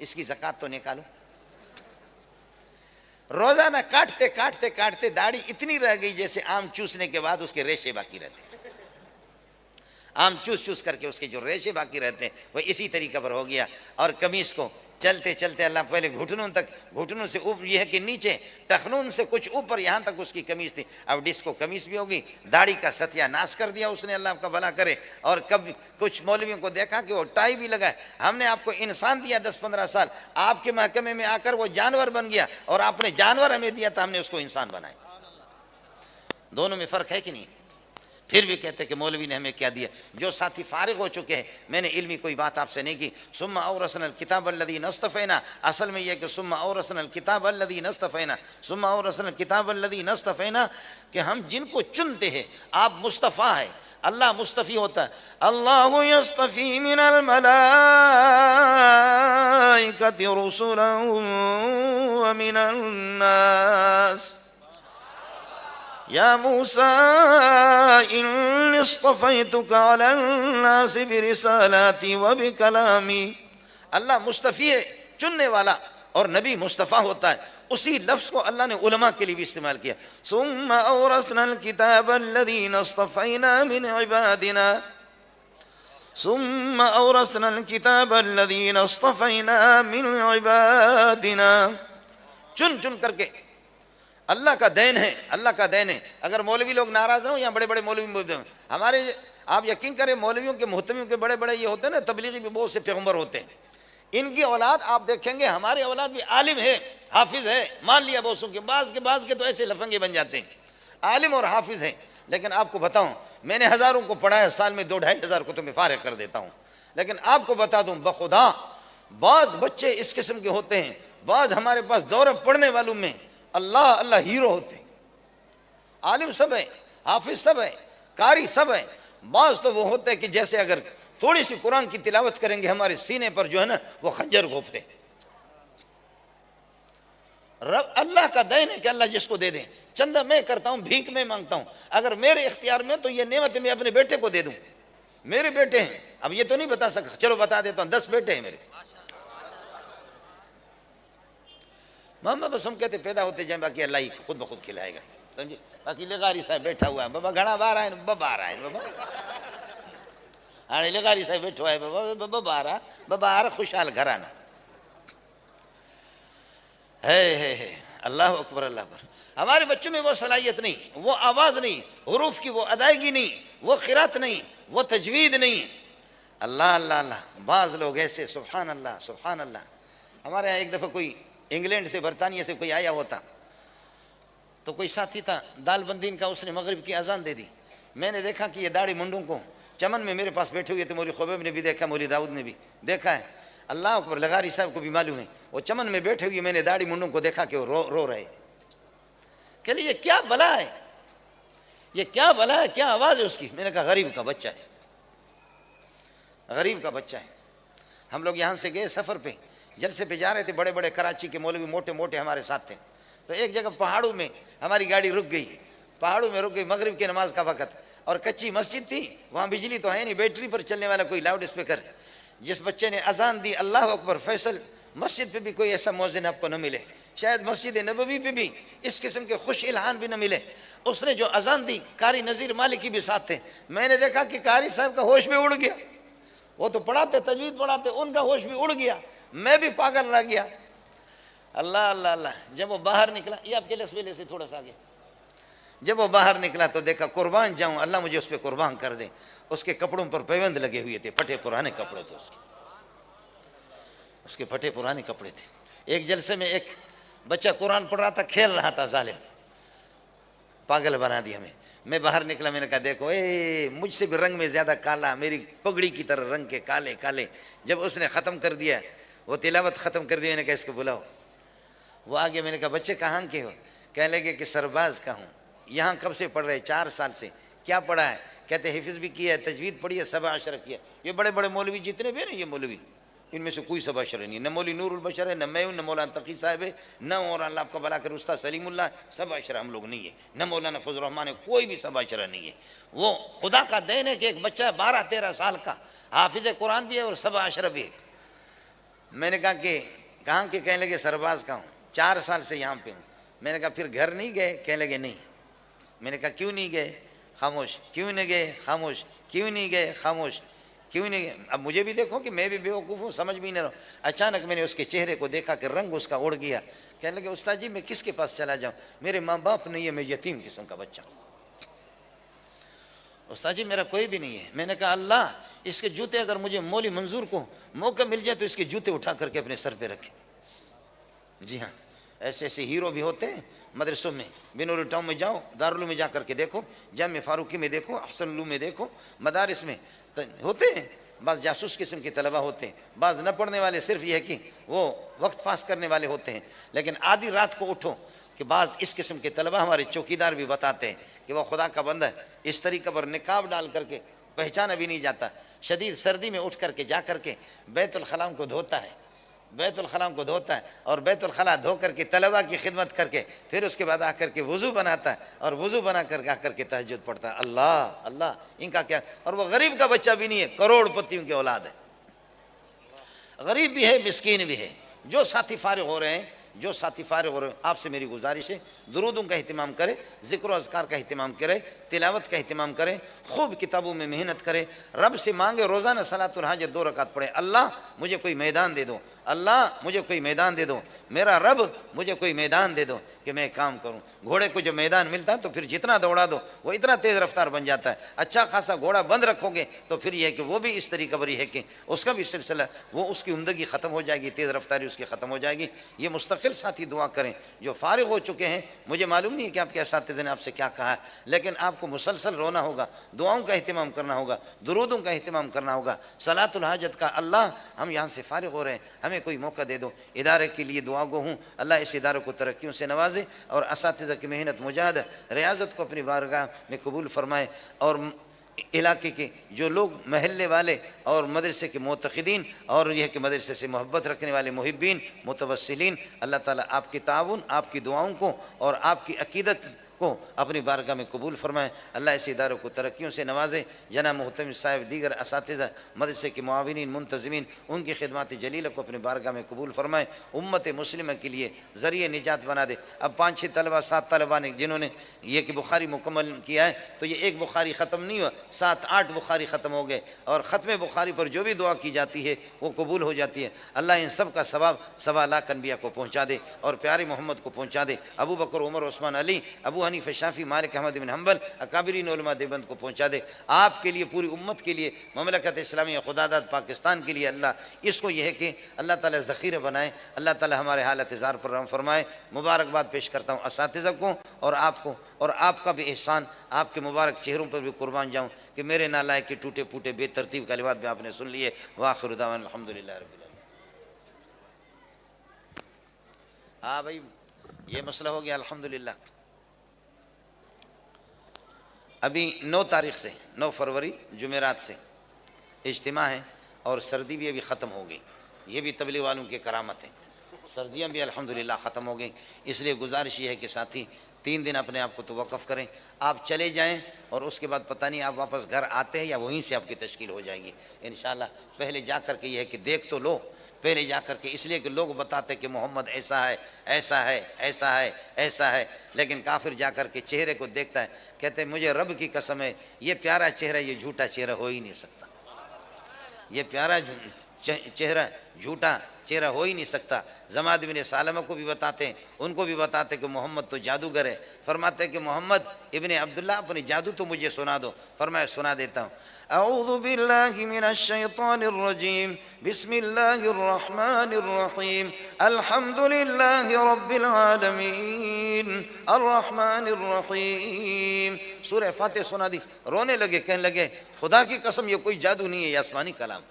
اس کی زکوٰۃ تو نکالو۔ روزانہ کاٹتے کاٹتے کاٹتے داڑھی اتنی رہ گئی جیسے آم چوسنے کے بعد اس کے ریشے باقی رہتے، آم چوس کر کے اس کے جو ریشے باقی رہتے ہیں وہ اسی طریقے پر ہو گیا۔ اور قمیص کو چلتے چلتے اللہ پہلے گھٹنوں سے اوپر، یہ ہے کہ نیچے ٹخنوں سے کچھ اوپر یہاں تک اس کی قمیص تھی، اب ڈسکو قمیص بھی ہوگی، داڑھی کا ستیہ ناش کر دیا اس نے، اللہ آپ کا بھلا کرے۔ اور کب کچھ مولویوں کو دیکھا کہ وہ ٹائی بھی لگائے، ہم نے آپ کو انسان دیا 10-15 سال، آپ کے محکمے میں آ کر وہ جانور بن گیا، اور آپ نے جانور ہمیں دیا تھا، ہم نے اس کو انسان بنایا۔ دونوں میں فرق ہے کہ نہیں؟ پھر بھی کہتے کہ مولوی نے ہمیں کیا دیا۔ جو ساتھی فارغ ہو چکے ہیں، میں نے علمی کوئی بات آپ سے نہیں کی، ثم اورثنا الکتاب الذین اصطفینا، اصل میں یہ کہ ثم اورثنا الکتاب الذین اصطفینا، ثم اورثنا الکتاب الذین اصطفینا، کہ ہم جن کو چنتے ہیں، آپ مصطفیٰ ہیں، اللہ مستفی ہوتا ہے. اللہ یستفی من الملائکۃ رسلا ومن الناس یا موسیٰ انی اصطفیتک علی الناس برسالاتی وبکلامی. اللہ مستفی ہے، چننے والا، اور نبی مصطفیٰ ہوتا ہے. اسی لفظ کو اللہ نے علماء کے لیے بھی استعمال کیا. ثم اورثنا الکتاب الذین اصطفینا من عبادنا ثم اورثنا الکتاب الذین اصطفینا من عبادنا. چن چن کر کے اللہ کا دین ہے، اللہ کا دین ہے. اگر مولوی لوگ ناراض نہ ہوں، یا بڑے بڑے مولوی ہمارے، آپ یقین کریں مولویوں کے محتمیوں کے بڑے بڑے یہ ہوتے ہیں نا، تبلیغی بھی بہت سے پیغمبر ہوتے ہیں. ان کی اولاد آپ دیکھیں گے، ہماری اولاد بھی عالم ہے، حافظ ہے. مان لیا بوسوں کے بعض کے تو ایسے لفنگے بن جاتے ہیں، عالم اور حافظ ہیں. لیکن آپ کو بتاؤں، میں نے ہزاروں کو پڑھایا، سال میں 2-2.5 کو تو میں فارغ کر دیتا ہوں. لیکن آپ کو بتا دوں بخدا، بعض بچے اس قسم کے ہوتے ہیں. بعض ہمارے پاس دورہ پڑھنے والوں میں اللہ اللہ ہیرو ہوتے ہیں. عالم سب ہیں، حافظ سب ہیں، قاری سب ہیں. بعض تو وہ ہوتے ہیں کہ جیسے اگر تھوڑی سی قرآن کی تلاوت کریں گے، ہمارے سینے پر جو ہے نا وہ خنجر گھونپتے. رب اللہ کا دین ہے کہ اللہ جس کو دے دیں. چندہ میں کرتا ہوں، بھیک میں مانگتا ہوں. اگر میرے اختیار میں تو یہ نعمت میں اپنے بیٹے کو دے دوں. میرے بیٹے ہیں، اب یہ تو نہیں بتا سکتا، چلو بتا دیتا ہوں، 10 بیٹے ہیں میرے. محمد بس ہم کہتے پیدا ہوتے جائیں، باقی اللہ ہی خود بخود کھلائے گا، سمجھے. باقی لغاری صاحب بیٹھا ہوا ہے، بابا گھنا باہر آئے بابا آ رہا ہے، بابا لغاری صاحب بیٹھا ہے، بابا بابا آ رہا، بابا آ رہا، خوشحال گھر آنا ہے. اللہ اکبر، اللہ اکبر. ہمارے بچوں میں وہ صلاحیت نہیں، وہ آواز نہیں، حروف کی وہ ادائیگی نہیں، وہ قرات نہیں، وہ تجوید نہیں. اللہ اللہ اللہ. بعض لوگ ایسے، سبحان اللہ سبحان اللہ. ہمارے یہاں ایک دفعہ کوئی انگلینڈ سے، برطانیہ سے کوئی آیا ہوتا، تو کوئی ساتھی تھا دال بندین کا، اس نے مغرب کی اذان دے دی. میں نے دیکھا کہ یہ داڑھی منڈوں کو چمن میں میرے پاس بیٹھے ہوئے تھے. مولوی خبیب نے بھی دیکھا، مولوی داؤد نے بھی دیکھا ہے. اللہ اکبر. لغاری صاحب کو بھی معلوم ہے، وہ چمن میں بیٹھے ہوئے، میں نے داڑھی منڈوں کو دیکھا کہ وہ رو رہے. کہ یہ کیا بلا ہے، یہ کیا بلا ہے، کیا آواز ہے اس کی. میں نے کہا غریب کا بچہ ہے، غریب کا بچہ ہے. ہم لوگ یہاں سے گئے سفر پہ، جلسے پہ جا رہے تھے. بڑے بڑے کراچی کے مولوی موٹے موٹے ہمارے ساتھ تھے. تو ایک جگہ پہاڑوں میں ہماری گاڑی رک گئی، پہاڑوں میں رک گئی. مغرب کی نماز کا وقت، اور کچی مسجد تھی، وہاں بجلی تو ہے نہیں، بیٹری پر چلنے والا کوئی لاؤڈ اسپیکر. جس بچے نے اذان دی، اللہ اکبر. فیصل مسجد پہ بھی کوئی ایسا مؤذن آپ کو نہ ملے، شاید مسجد نبوی پہ بھی اس قسم کے خوش الہان بھی نہ ملے. اس نے جو اذان دی، قاری نذیر مالکی بھی ساتھ تھے. میں نے دیکھا کہ قاری صاحب کا ہوش بھی اڑ گیا. وہ تو پڑھاتے، تجوید پڑھاتے، ان کا ہوش بھی اڑ گیا. میں بھی پاگل رہ گیا. اللہ اللہ اللہ. جب وہ باہر نکلا، یہ آپ کے لسبیلے سے تھوڑا سا آگے، جب وہ باہر نکلا تو دیکھا قربان جاؤں، اللہ مجھے اس پہ قربان کر دے. اس کے کپڑوں پر پیوند لگے ہوئے تھے، پھٹے پرانے کپڑے تھے اس کے پھٹے پرانے کپڑے تھے. ایک جلسے میں ایک بچہ قرآن پڑھ رہا تھا، کھیل رہا تھا، ظالم پاگل بنا دیا ہمیں. میں باہر نکلا، میں نے کہا دیکھو مجھ سے بھی رنگ میں زیادہ کالا، میری پگڑی کی طرح رنگ کے کالے کالے. جب اس نے ختم کر دیا، وہ تلاوت ختم کر دی، میں نے کہا اس کو بلاؤ. وہ آگے. میں نے کہا بچے کہاں کے ہو؟ کہنے لگے کہ سرباز کا ہوں. یہاں کب سے پڑھ رہے؟ 4 سال سے. کیا پڑھا ہے؟ کہتے حفظ بھی کیا ہے، تجوید پڑھی ہے، 7 عشرہ کیا. یہ بڑے بڑے مولوی جتنے بھی ہیں نا، یہ مولوی، ان میں سے کوئی 7 عشرہ نہیں. نہ مولوی نور البشر ہے، نہ میں ہوں، نہ مولانا تقی صاحب ہے، نہ اور اللہ آپ کا بلا کر استاد سلیم اللہ. 7 عشرہ ہم لوگ نہیں ہے، نہ مولانا فضل الرحمان ہے، کوئی بھی 7 عشرہ نہیں ہے. وہ خدا کا دین ہے کہ ایک بچہ 12-13 سال کا حافظ قرآن بھی ہے اور 7 عشرہ بھی ہے. میں نے کہا کہ کہاں کے؟ کہنے لگے سرباز کا ہوں، 4 سال سے یہاں پہ ہوں. میں نے کہا پھر گھر نہیں گئے؟ کہنے لگے نہیں. میں نے کہا کیوں نہیں گئے؟ خاموش. کیوں نہیں گئے؟ خاموش. کیوں نہیں گئے؟ خاموش. کیوں نہیں گئے؟ اب مجھے بھی دیکھو کہ میں بھی بیوقوف ہوں، سمجھ بھی نہیں رہا. اچانک میں نے اس کے چہرے کو دیکھا کہ رنگ اس کا اڑ گیا. کہنے لگے استاد جی میں کس کے پاس چلا جاؤں؟ میرے ماں باپ نہیں ہے، میں یتیم قسم کا بچہ ہوں. استاد جی میرا کوئی بھی نہیں ہے. میں نے کہا اللہ اس کے جوتے، اگر مجھے مولی منظور کو موقع مل جائے تو اس کے جوتے اٹھا کر کے اپنے سر پہ رکھے. جی ہاں، ایسے ایسے ہیرو بھی ہوتے ہیں مدرسوں میں. بنور ٹاؤن میں جاؤ، دارالعلوم میں جا کر کے دیکھو، جامع فاروقی میں دیکھو، احسن علوم میں دیکھو، مدارس میں ہوتے ہیں. بعض جاسوس قسم کے طلبہ ہوتے ہیں، بعض نہ پڑھنے والے، صرف یہ ہے کہ وہ وقت پاس کرنے والے ہوتے ہیں. لیکن آدھی رات کو اٹھو، کہ بعض اس قسم کے طلبہ ہمارے چوکیدار بھی بتاتے ہیں کہ وہ خدا کا بندہ ہے، اس طریقے پر نقاب ڈال کر کے پہچانا بھی نہیں جاتا، شدید سردی میں اٹھ کر کے جا کر کے بیت الخلاء کو دھوتا ہے، بیت الخلاء کو دھوتا ہے اور بیت الخلاء دھو کر کے طلبہ کی خدمت کر کے پھر اس کے بعد آ کر کے وضو بناتا ہے اور وضو بنا کر آ کر کے تہجد پڑھتا ہے۔ اللہ اللہ، ان کا کیا، اور وہ غریب کا بچہ بھی نہیں ہے، کروڑ پتیوں کی اولاد ہے، غریب بھی ہے مسکین بھی ہے۔ جو ساتھی فارغ ہو رہے ہیں، جو ساتھی فارغ ہو رہے ہیں، آپ سے میری گزارش ہے درودوں کا اہتمام کریں، ذکر و اذکار کا اہتمام کریں، تلاوت کا اہتمام کریں، خوب کتابوں میں محنت کریں، رب سے مانگے روزانہ صلاۃ الحاجت 2 رکعت پڑھیں، اللہ مجھے کوئی میدان دے دو، اللہ مجھے کوئی میدان دے دو، میرا رب مجھے کوئی میدان دے دو کہ میں کام کروں۔ گھوڑے کو جو میدان ملتا ہے تو پھر جتنا دوڑا دو وہ اتنا تیز رفتار بن جاتا ہے، اچھا خاصا گھوڑا بند رکھو گے تو پھر یہ ہے کہ وہ بھی اس طریقہ پر یہ ہے کہ اس کا بھی سلسلہ، وہ اس کی عمدگی ختم ہو جائے گی، تیز رفتاری اس کی ختم ہو جائے گی۔ یہ مستقل ساتھی دعا کریں جو فارغ ہو چکے ہیں، مجھے معلوم نہیں ہے کہ آپ کے اساتذہ نے آپ سے کیا کہا ہے، لیکن آپ کو مسلسل رونا ہوگا، دعاؤں کا اہتمام کرنا ہوگا، درودوں کا اہتمام کرنا ہوگا، صلاۃ الحاجت کا، اللہ ہم یہاں سے فارغ ہو رہے ہیں، ہمیں کوئی موقع دے دو۔ ادارے کے لیے دعا گو ہوں، اللہ اس ادارے کو ترقیوں سے نوازے اور اساتذہ کی محنت مجاہدہ ریاضت کو اپنی بارگاہ میں قبول فرمائے، اور علاقے کے جو لوگ محلے والے اور مدرسے کے معتقدین اور یہ کہ مدرسے سے محبت رکھنے والے محبین متوسلین، اللہ تعالیٰ آپ کی تعاون، آپ کی دعاؤں کو اور آپ کی عقیدت کو اپنی بارگاہ میں قبول فرمائے، اللہ اس اداروں کو ترقیوں سے نوازے۔ جناب محتمم صاحب، دیگر اساتذہ، مدرسے کے معاونین، منتظمین، ان کی خدمات جلیلہ کو اپنی بارگاہ میں قبول فرمائے، امت مسلمہ کے لیے ذریعہ نجات بنا دے۔ اب 5-6 طلبہ، 7 طلبہ نے جنہوں نے یہ کہ بخاری مکمل کیا ہے، تو یہ ایک بخاری ختم نہیں ہوا، 7-8 بخاری ختم ہو گئے، اور ختم بخاری پر جو بھی دعا کی جاتی ہے وہ قبول ہو جاتی ہے۔ اللہ ان سب کا ثواب 1.25 لاکھ انبیاء کو پہنچا دے اور پیارے محمد کو پہنچا دے، ابو بکر، عمر، عثمان، علی، ابو حنیفہ، شافعی، مالک، احمد بن حنبل، اکابرین علماء دیوبند کو پہنچا دے۔ آپ کے لیے، پوری امت کے لیے، مملکت اسلامیہ خداداد پاکستان کے لیے اللہ اس کو یہ ہے کہ اللہ تعالیٰ ذخیرہ بنائے، اللہ تعالیٰ ہمارے حالت زار پر رحم فرمائے۔ مبارکباد پیش کرتا ہوں اساتذہ کو اور آپ کو، اور آپ کا بھی احسان، آپ کے مبارک چہروں پر بھی قربان جاؤں کہ میرے نالائق کے ٹوٹے پھوٹے بے ترتیب کلمات بھی آپ نے سن لیے۔ وآخر دعوانا الحمدللہ رب العالمین۔ ہاں بھائی، یہ مسئلہ ہو گیا الحمدللہ۔ ابھی 9 تاریخ سے، 9 فروری جمعرات سے اجتماع ہے اور سردی بھی ابھی ختم ہو گئی، یہ بھی تبلیغ والوں کی کرامت ہے، سردیاں بھی الحمدللہ ختم ہو گئیں۔ اس لیے گزارش یہ ہے کہ ساتھی 3 دن اپنے آپ کو تو وقف کریں، آپ چلے جائیں اور اس کے بعد پتہ نہیں آپ واپس گھر آتے ہیں یا وہیں سے آپ کی تشکیل ہو جائے گی انشاءاللہ۔ پہلے جا کر کے یہ ہے کہ دیکھ تو لو، پہلے جا کر کے، اس لیے کہ لوگ بتاتے کہ محمد ایسا ہے، ایسا ہے، ایسا ہے، ایسا ہے، لیکن کافر جا کر کے چہرے کو دیکھتا ہے، کہتے ہیں مجھے رب کی قسم ہے یہ پیارا چہرہ یہ جھوٹا چہرہ ہو ہی نہیں سکتا، یہ پیارا چہرہ جھوٹا چہرہ ہو ہی نہیں سکتا۔ زماد بن سالمہ کو بھی بتاتے ہیں، ان کو بھی بتاتے کہ محمد تو جادوگر ہے، فرماتے ہیں کہ محمد ابن عبداللہ اپنی جادو تو مجھے سنا دو، فرمایا سنا دیتا ہوں۔ اعوذ باللہ من الشیطان الرجیم، بسم اللہ الرحمن الرحیم، الحمدللہ رب العالمین الرحمن الرحیم۔ سورہ فاتح سنا دی، رونے لگے، کہنے لگے خدا کی قسم یہ کوئی جادو نہیں ہے، یہ آسمانی کلام۔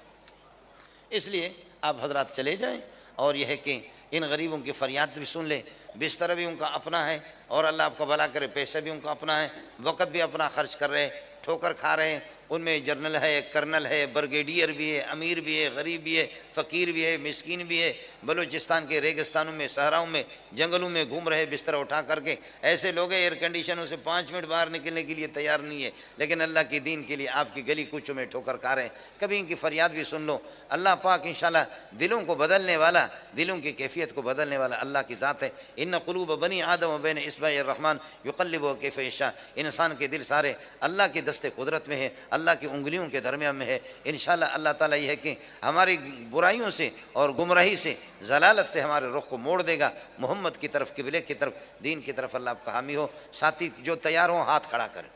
اس لیے آپ حضرات چلے جائیں اور یہ ہے کہ ان غریبوں کی فریاد بھی سن لیں، بستر بھی ان کا اپنا ہے اور اللہ آپ کا بھلا کرے، پیسہ بھی ان کا اپنا ہے، وقت بھی اپنا خرچ کر رہے ہیں، ٹھوکر کھا رہے ہیں، ان میں جنرل ہے، کرنل ہے، برگیڈیئر بھی ہے، امیر بھی ہے، غریب بھی ہے، فقیر بھی ہے، مسکین بھی ہے، بلوچستان کے ریگستانوں میں، صحراؤں میں، جنگلوں میں گھوم رہے بستر اٹھا کر کے، ایسے لوگ ایئر کنڈیشنوں سے 5 منٹ باہر نکلنے کے لیے تیار نہیں ہے، لیکن اللہ کے دین کے لیے آپ کی گلی کوچوں میں ٹھوکر کھا رہے ہیں۔ کبھی ان کی فریاد بھی سن لو، اللہ پاک انشاءاللہ دلوں کو بدلنے والا، دلوں کی کیفیت کو بدلنے والا اللہ کی ذات ہے۔ ان قلوب بنی آدم بین اصبع الرحمن یقلبها کیف یشاء، انسان کے دل سارے اللہ کے دست قدرت میں ہے، اللہ کی انگلیوں کے درمیان میں ہے۔ انشاءاللہ اللہ تعالیٰ یہ ہے کہ ہماری برائیوں سے اور گمراہی سے، ضلالت سے ہمارے رخ کو موڑ دے گا محمد کی طرف، قبلے کی طرف، دین کی طرف۔ اللہ آپ کا حامی ہو۔ ساتھی جو تیار ہوں ہاتھ کھڑا کریں،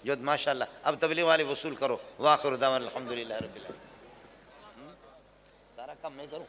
جو ماشاءاللہ اب تبلیغ والے وصول کرو۔ وآخر دعوانا الحمدللہ رب العالمین۔ سارا کام میں کروں؟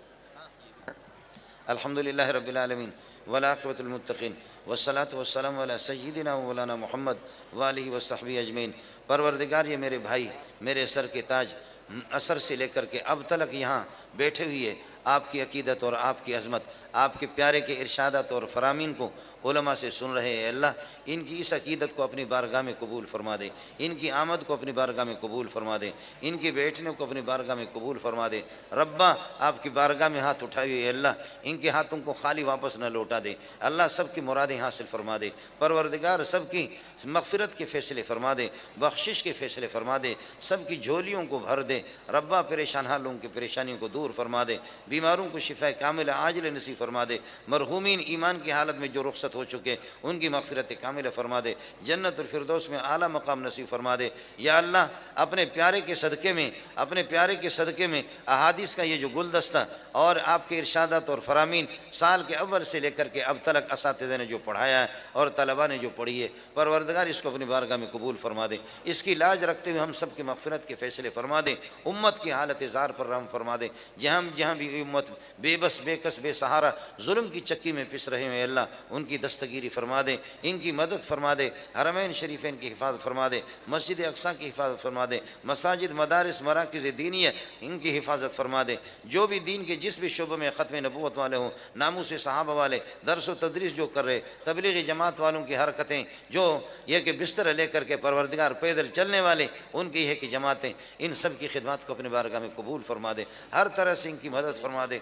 الحمدللہ رب العالمین والعاقبۃ للمتقین والصلاۃ والسلام علی سیدنا مولانا محمد وآلہ وصحبہ اجمعین۔ پروردگار، یہ میرے بھائی، میرے سر کے تاج، اثر سے لے کر کے اب تلک یہاں بیٹھے ہوئے آپ کی عقیدت اور آپ کی عظمت، آپ کے پیارے کے ارشادات اور فرامین کو علماء سے سن رہے ہیں اللہ، ان کی اس عقیدت کو اپنی بارگاہ میں قبول فرما دے، ان کی آمد کو اپنی بارگاہ میں قبول فرما دے، ان کے بیٹھنے کو اپنی بارگاہ میں قبول فرما دے۔ ربا آپ کی بارگاہ میں ہاتھ اٹھائے ہوئے اللہ، ان کے ہاتھوں کو خالی واپس نہ لوٹا دے اللہ، سب کی مرادیں حاصل فرما دے پروردگار، سب کی مغفرت کے فیصلے فرما دے، بخشش کے فیصلے فرما دے، سب کی جھولیوں کو بھر دے ربا، پریشان حالوں کی پریشانیوں کو دور فرما دے، بیماروں کو شفا کامل عاجل نصیب فرما دے، مرحومین ایمان کی حالت میں جو رخصت ہو چکے ان کی مغفرت کامل فرما دے، جنت الفردوس میں اعلیٰ مقام نصیب فرما دے یا اللہ، اپنے پیارے کے صدقے میں احادیث کا یہ جو گلدستہ اور آپ کے ارشادات اور فرامین سال کے اول سے لے کر کے اب تلک اساتذہ نے جو پڑھایا ہے اور طلباء نے جو پڑھی ہے پروردگار، اس کو اپنی بارگاہ میں قبول فرما دے، اس کی لاج رکھتے ہوئے ہم سب کی مغفرت کے فیصلے فرما دے، امت کی حالت زار پر رحم فرما دے، جہاں بھی امت بے بس بے کس بے سہارا ظلم کی چکی میں پس رہے ہیں اللہ، ان کی دستگیری فرما دے، ان کی مدد فرما دے، حرمین شریفین کی حفاظت فرما دے، مسجد اقصیٰ کی حفاظت فرما دے، مساجد مدارس مراکز دینیہ ان کی حفاظت فرما دے، جو بھی دین کے جس بھی شعبے میں ختم نبوت والے ہوں، ناموس صحابہ والے، درس و تدریس جو کر رہے، تبلیغی جماعت والوں کی حرکتیں جو یہ کہ بستر لے کر کے پروردگار پیدل چلنے والے ان کی ہے کہ جماعتیں، ان سب کی خدمات کو اپنے بارگاہ میں قبول فرما دے، ہر طرح سے ان کی مدد فرما دے۔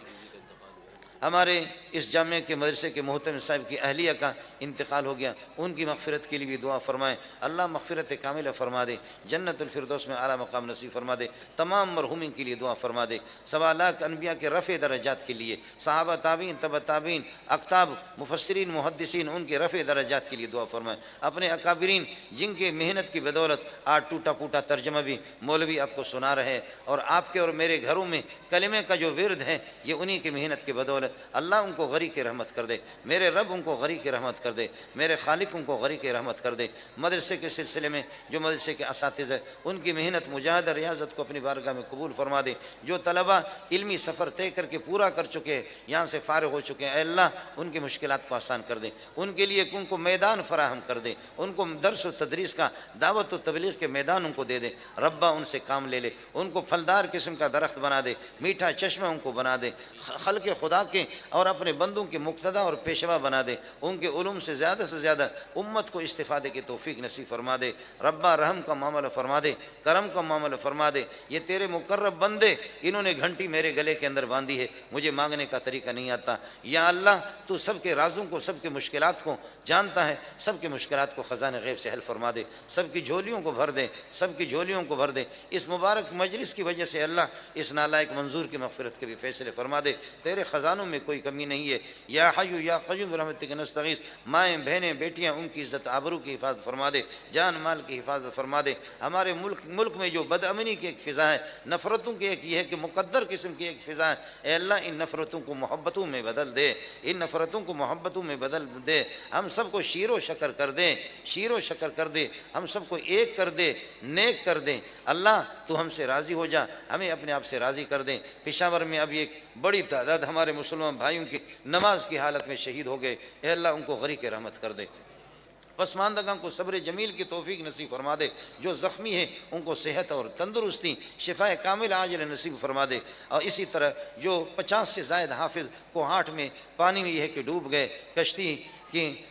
ہمارے اس جامعہ کے مدرسے کے محترم صاحب کی اہلیہ کا انتقال ہو گیا، ان کی مغفرت کے لیے بھی دعا فرمائیں اللہ، مغفرت کاملہ فرما دے، جنت الفردوس میں اعلیٰ مقام نصیب فرما دے، تمام مرحومین کے لیے دعا فرما دے، 1.25 لاکھ انبیاء کے رفع درجات کے لیے، صحابہ تابعین تبع تابعین اقطاب مفسرین محدثین ان کے رفع درجات کے لیے دعا فرمائیں، اپنے اکابرین جن کے محنت کی بدولت آج ٹوٹا پھوٹا ترجمہ بھی مولوی آپ کو سنا رہے ہیں، اور آپ کے اور میرے گھروں میں کلمے کا جو ورد ہے یہ انہی کی محنت کی بدولت، اللہ ان کو غری کی رحمت کر دے، میرے رب ان کو غری کی رحمت کر دے، میرے خالق ان کو غری کی رحمت کر دے، مدرسے کے سلسلے میں جو مدرسے کے اساتذہ ان کی محنت مجاہدہ ریاضت کو اپنی بارگاہ میں قبول فرما دے، جو طلباء علمی سفر طے کر کے پورا کر چکے یہاں سے فارغ ہو چکے ہیں، اے اللہ ان کی مشکلات کو آسان کر دے، ان کے لیے ان کو میدان فراہم کر دے، ان کو درس و تدریس کا دعوت و تبلیغ کے میدان ان کو دے دے، ربا ان سے کام لے لے، ان کو پھلدار قسم کا درخت بنا دے، میٹھا چشمہ ان کو بنا دے، خلق خدا کے اور اپنے بندوں کے مقتدی اور پیشوا بنا دے، ان کے علوم سے زیادہ امت کو استفادے کی توفیق نصیب فرما دے، ربا رحم کا معاملہ فرما دے، کرم کا معاملہ فرما دے، یہ تیرے مقرب بندے انہوں نے گھنٹی میرے گلے کے اندر باندھی ہے، مجھے مانگنے کا طریقہ نہیں آتا، یا اللہ تو سب کے رازوں کو سب کے مشکلات کو جانتا ہے، سب کے مشکلات کو خزانہ غیب سے حل فرما دے، سب کی جھولیوں کو بھر دے، سب کی جھولیوں کو بھر دے، اس مبارک مجلس کی وجہ سے اللہ اس نالائق منظور کی مغفرت کے بھی فیصلے فرما دے، تیرے خزانوں میں کوئی کمی نہیں ہے، یا حی یا قیوم برحمتک نستغیث، مائیں بہنیں بیٹیاں ان کی عزت آبرو کی حفاظت فرما دے، جان مال کی حفاظت فرما دے، ہمارے ملک میں جو بد امنی کی ایک فضا ہے، نفرتوں کی ایک یہ ہے کہ مقدر قسم کی ایک فضا ہے، اے اللہ ان نفرتوں کو محبتوں میں بدل دے، ان نفرتوں کو محبتوں میں بدل دے، ہم سب کو شیر و شکر کر دے، شیر و شکر کر دے، ہم سب کو ایک کر دے، نیک کر دے، اللہ تو ہم سے راضی ہو جا، ہمیں اپنے آپ سے راضی کر دیں۔ پشاور میں اب ایک بڑی تعداد ہمارے مسلمان بھائیوں کی نماز کی حالت میں شہید ہو گئے، اے اللہ ان کو غری کی رحمت کر دے، پسماندگان کو صبر جمیل کی توفیق نصیب فرما دے، جو زخمی ہیں ان کو صحت اور تندرستی شفا کامل عاجل نصیب فرما دے، اور اسی طرح جو 50 سے زائد حافظ کوہاٹ میں پانی میں یہ ہے کہ ڈوب گئے،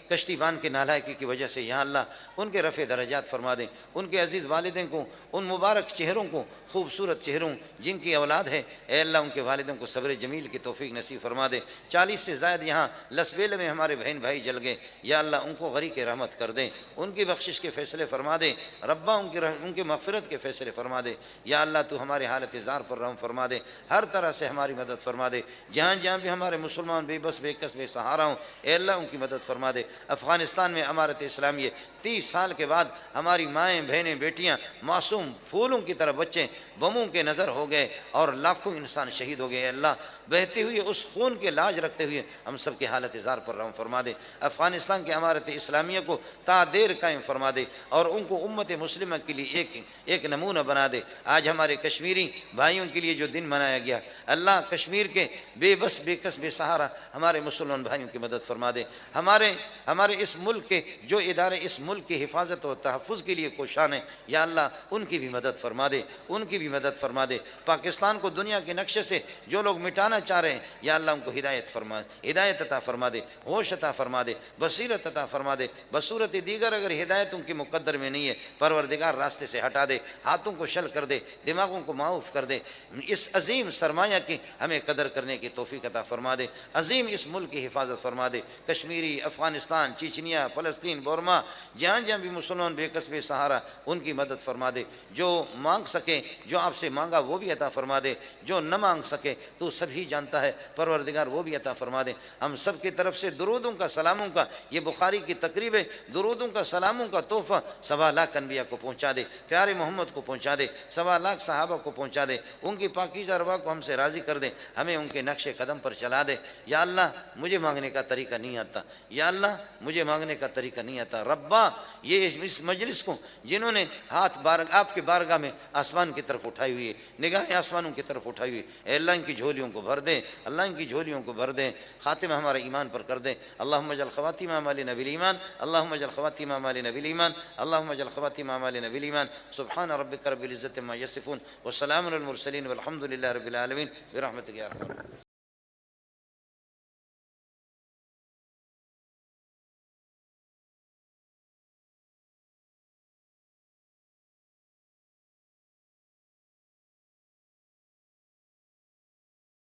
کشتی بان کے نالائکی کی وجہ سے، یہاں اللہ ان کے رفع درجات فرما دیں، ان کے عزیز والدین کو، ان مبارک چہروں کو، خوبصورت چہروں جن کی اولاد ہے، اے اللہ ان کے والدین کو صبر جمیل کی توفیق نصیب فرما دے۔ 40 سے زائد یہاں لسبیل میں ہمارے بہن بھائی جل گئے، یا اللہ ان کو غری کی رحمت کر دیں، ان کی بخشش کے فیصلے فرما دے، ربا ان کی مغفرت کے فیصلے فرما دے، یا اللہ تو ہمارے حالت زار پر رحم فرما دے، ہر طرح سے ہماری مدد فرما دے، جہاں بھی ہمارے مسلمان بے بس بے کس بے سہارا ہوں، اے اللہ ان کی مدد فرما دے۔ افغانستان میں امارت اسلامیہ 30 سال کے بعد ہماری مائیں بہنیں بیٹیاں معصوم پھولوں کی طرح بچے بموں کے نظر ہو گئے اور لاکھوں انسان شہید ہو گئے، اے اللہ بہتے ہوئے اس خون کے لاج رکھتے ہوئے ہم سب کی حالت زار پر رحم فرما دے، افغانستان کی امارت اسلامیہ کو تا دیر قائم فرما دے اور ان کو امت مسلمہ کے لیے ایک نمونہ بنا دے۔ آج ہمارے کشمیری بھائیوں کے لیے جو دن منایا گیا، اللہ کشمیر کے بے بس بے کس بے سہارا ہمارے مسلمان بھائیوں کی مدد فرما دے، ہمارے اس ملک کے جو ادارے اس ملک کی حفاظت و تحفظ کے لیے کوشاں ہیں، یا اللہ ان کی بھی مدد فرما دے، ان کی بھی مدد فرما دے۔ پاکستان کو دنیا کے نقشے سے جو لوگ مٹانا چاہ رہے ہیں، یا اللہ ان کو ہدایت عطا فرما دے، ہوش عطا فرما دے، بصیرت عطا فرما دے۔ بصورت دیگر اگر ہدایت ان کی مقدر میں نہیں ہے، پروردگار راستے سے ہٹا دے، ہاتھوں کو شل کر دے، دماغوں کو معاف کر دے۔ اس عظیم سرمایہ کی ہمیں قدر کرنے کی توفیق عطا فرما دے، عظیم اس ملک کی حفاظت فرما دے۔ کشمیری، افغانستان، چیچنیا، فلسطین، بورما، جہاں جہاں بھی مسلمان بے کس بے سہارا، ان کی مدد فرما دے۔ جو مانگ سکے، جو آپ سے مانگا وہ بھی عطا فرما دے، جو نہ مانگ سکے تو سبھی جانتا ہے، پروردگار وہ بھی عطا فرما دے۔ ہم سب کی طرف سے درودوں کا، سلاموں کا، یہ بخاری کی تقریب ہے، درودوں کا، سلاموں کا تحفہ 1.25 انبیاء کو پہنچا دے، پیارے محمد کو پہنچا دے، 1.25 صحابہ کو پہنچا دے، ان کی پاکیزہ ارواح کو ہم سے راضی کر دے، ہمیں ان کے نقش قدم پر چلا دے۔ یا اللہ مجھے مانگنے کا طریقہ نہیں آتا، یا اللہ مجھے مانگنے کا طریقہ نہیں آتا۔ ربا یہ اس مجلس کو جنہوں نے ہاتھ آپ کے بارگاہ میں آسمان کی طرف اٹھائی ہوئی ہے، نگاہیں آسمانوں کی طرف اٹھائی ہوئی، اے اللہ ان کی جھولیوں کو بھر دیں، اللہ ان کی جھولیوں کو بھر دیں، خاتمہ ہمارے ایمان پر کر دیں۔ اللہم اجعل خواتیم اعمالنا بالایمان، اللہم اجعل خواتیم اعمالنا بالایمان، اللہم اجعل خواتیم اعمالنا بالایمان۔ سبحان ربک رب العزت عما یصفون وسلام علی المرسلین والحمد للہ رب العالمین برحمتک یا ارحم الراحمین۔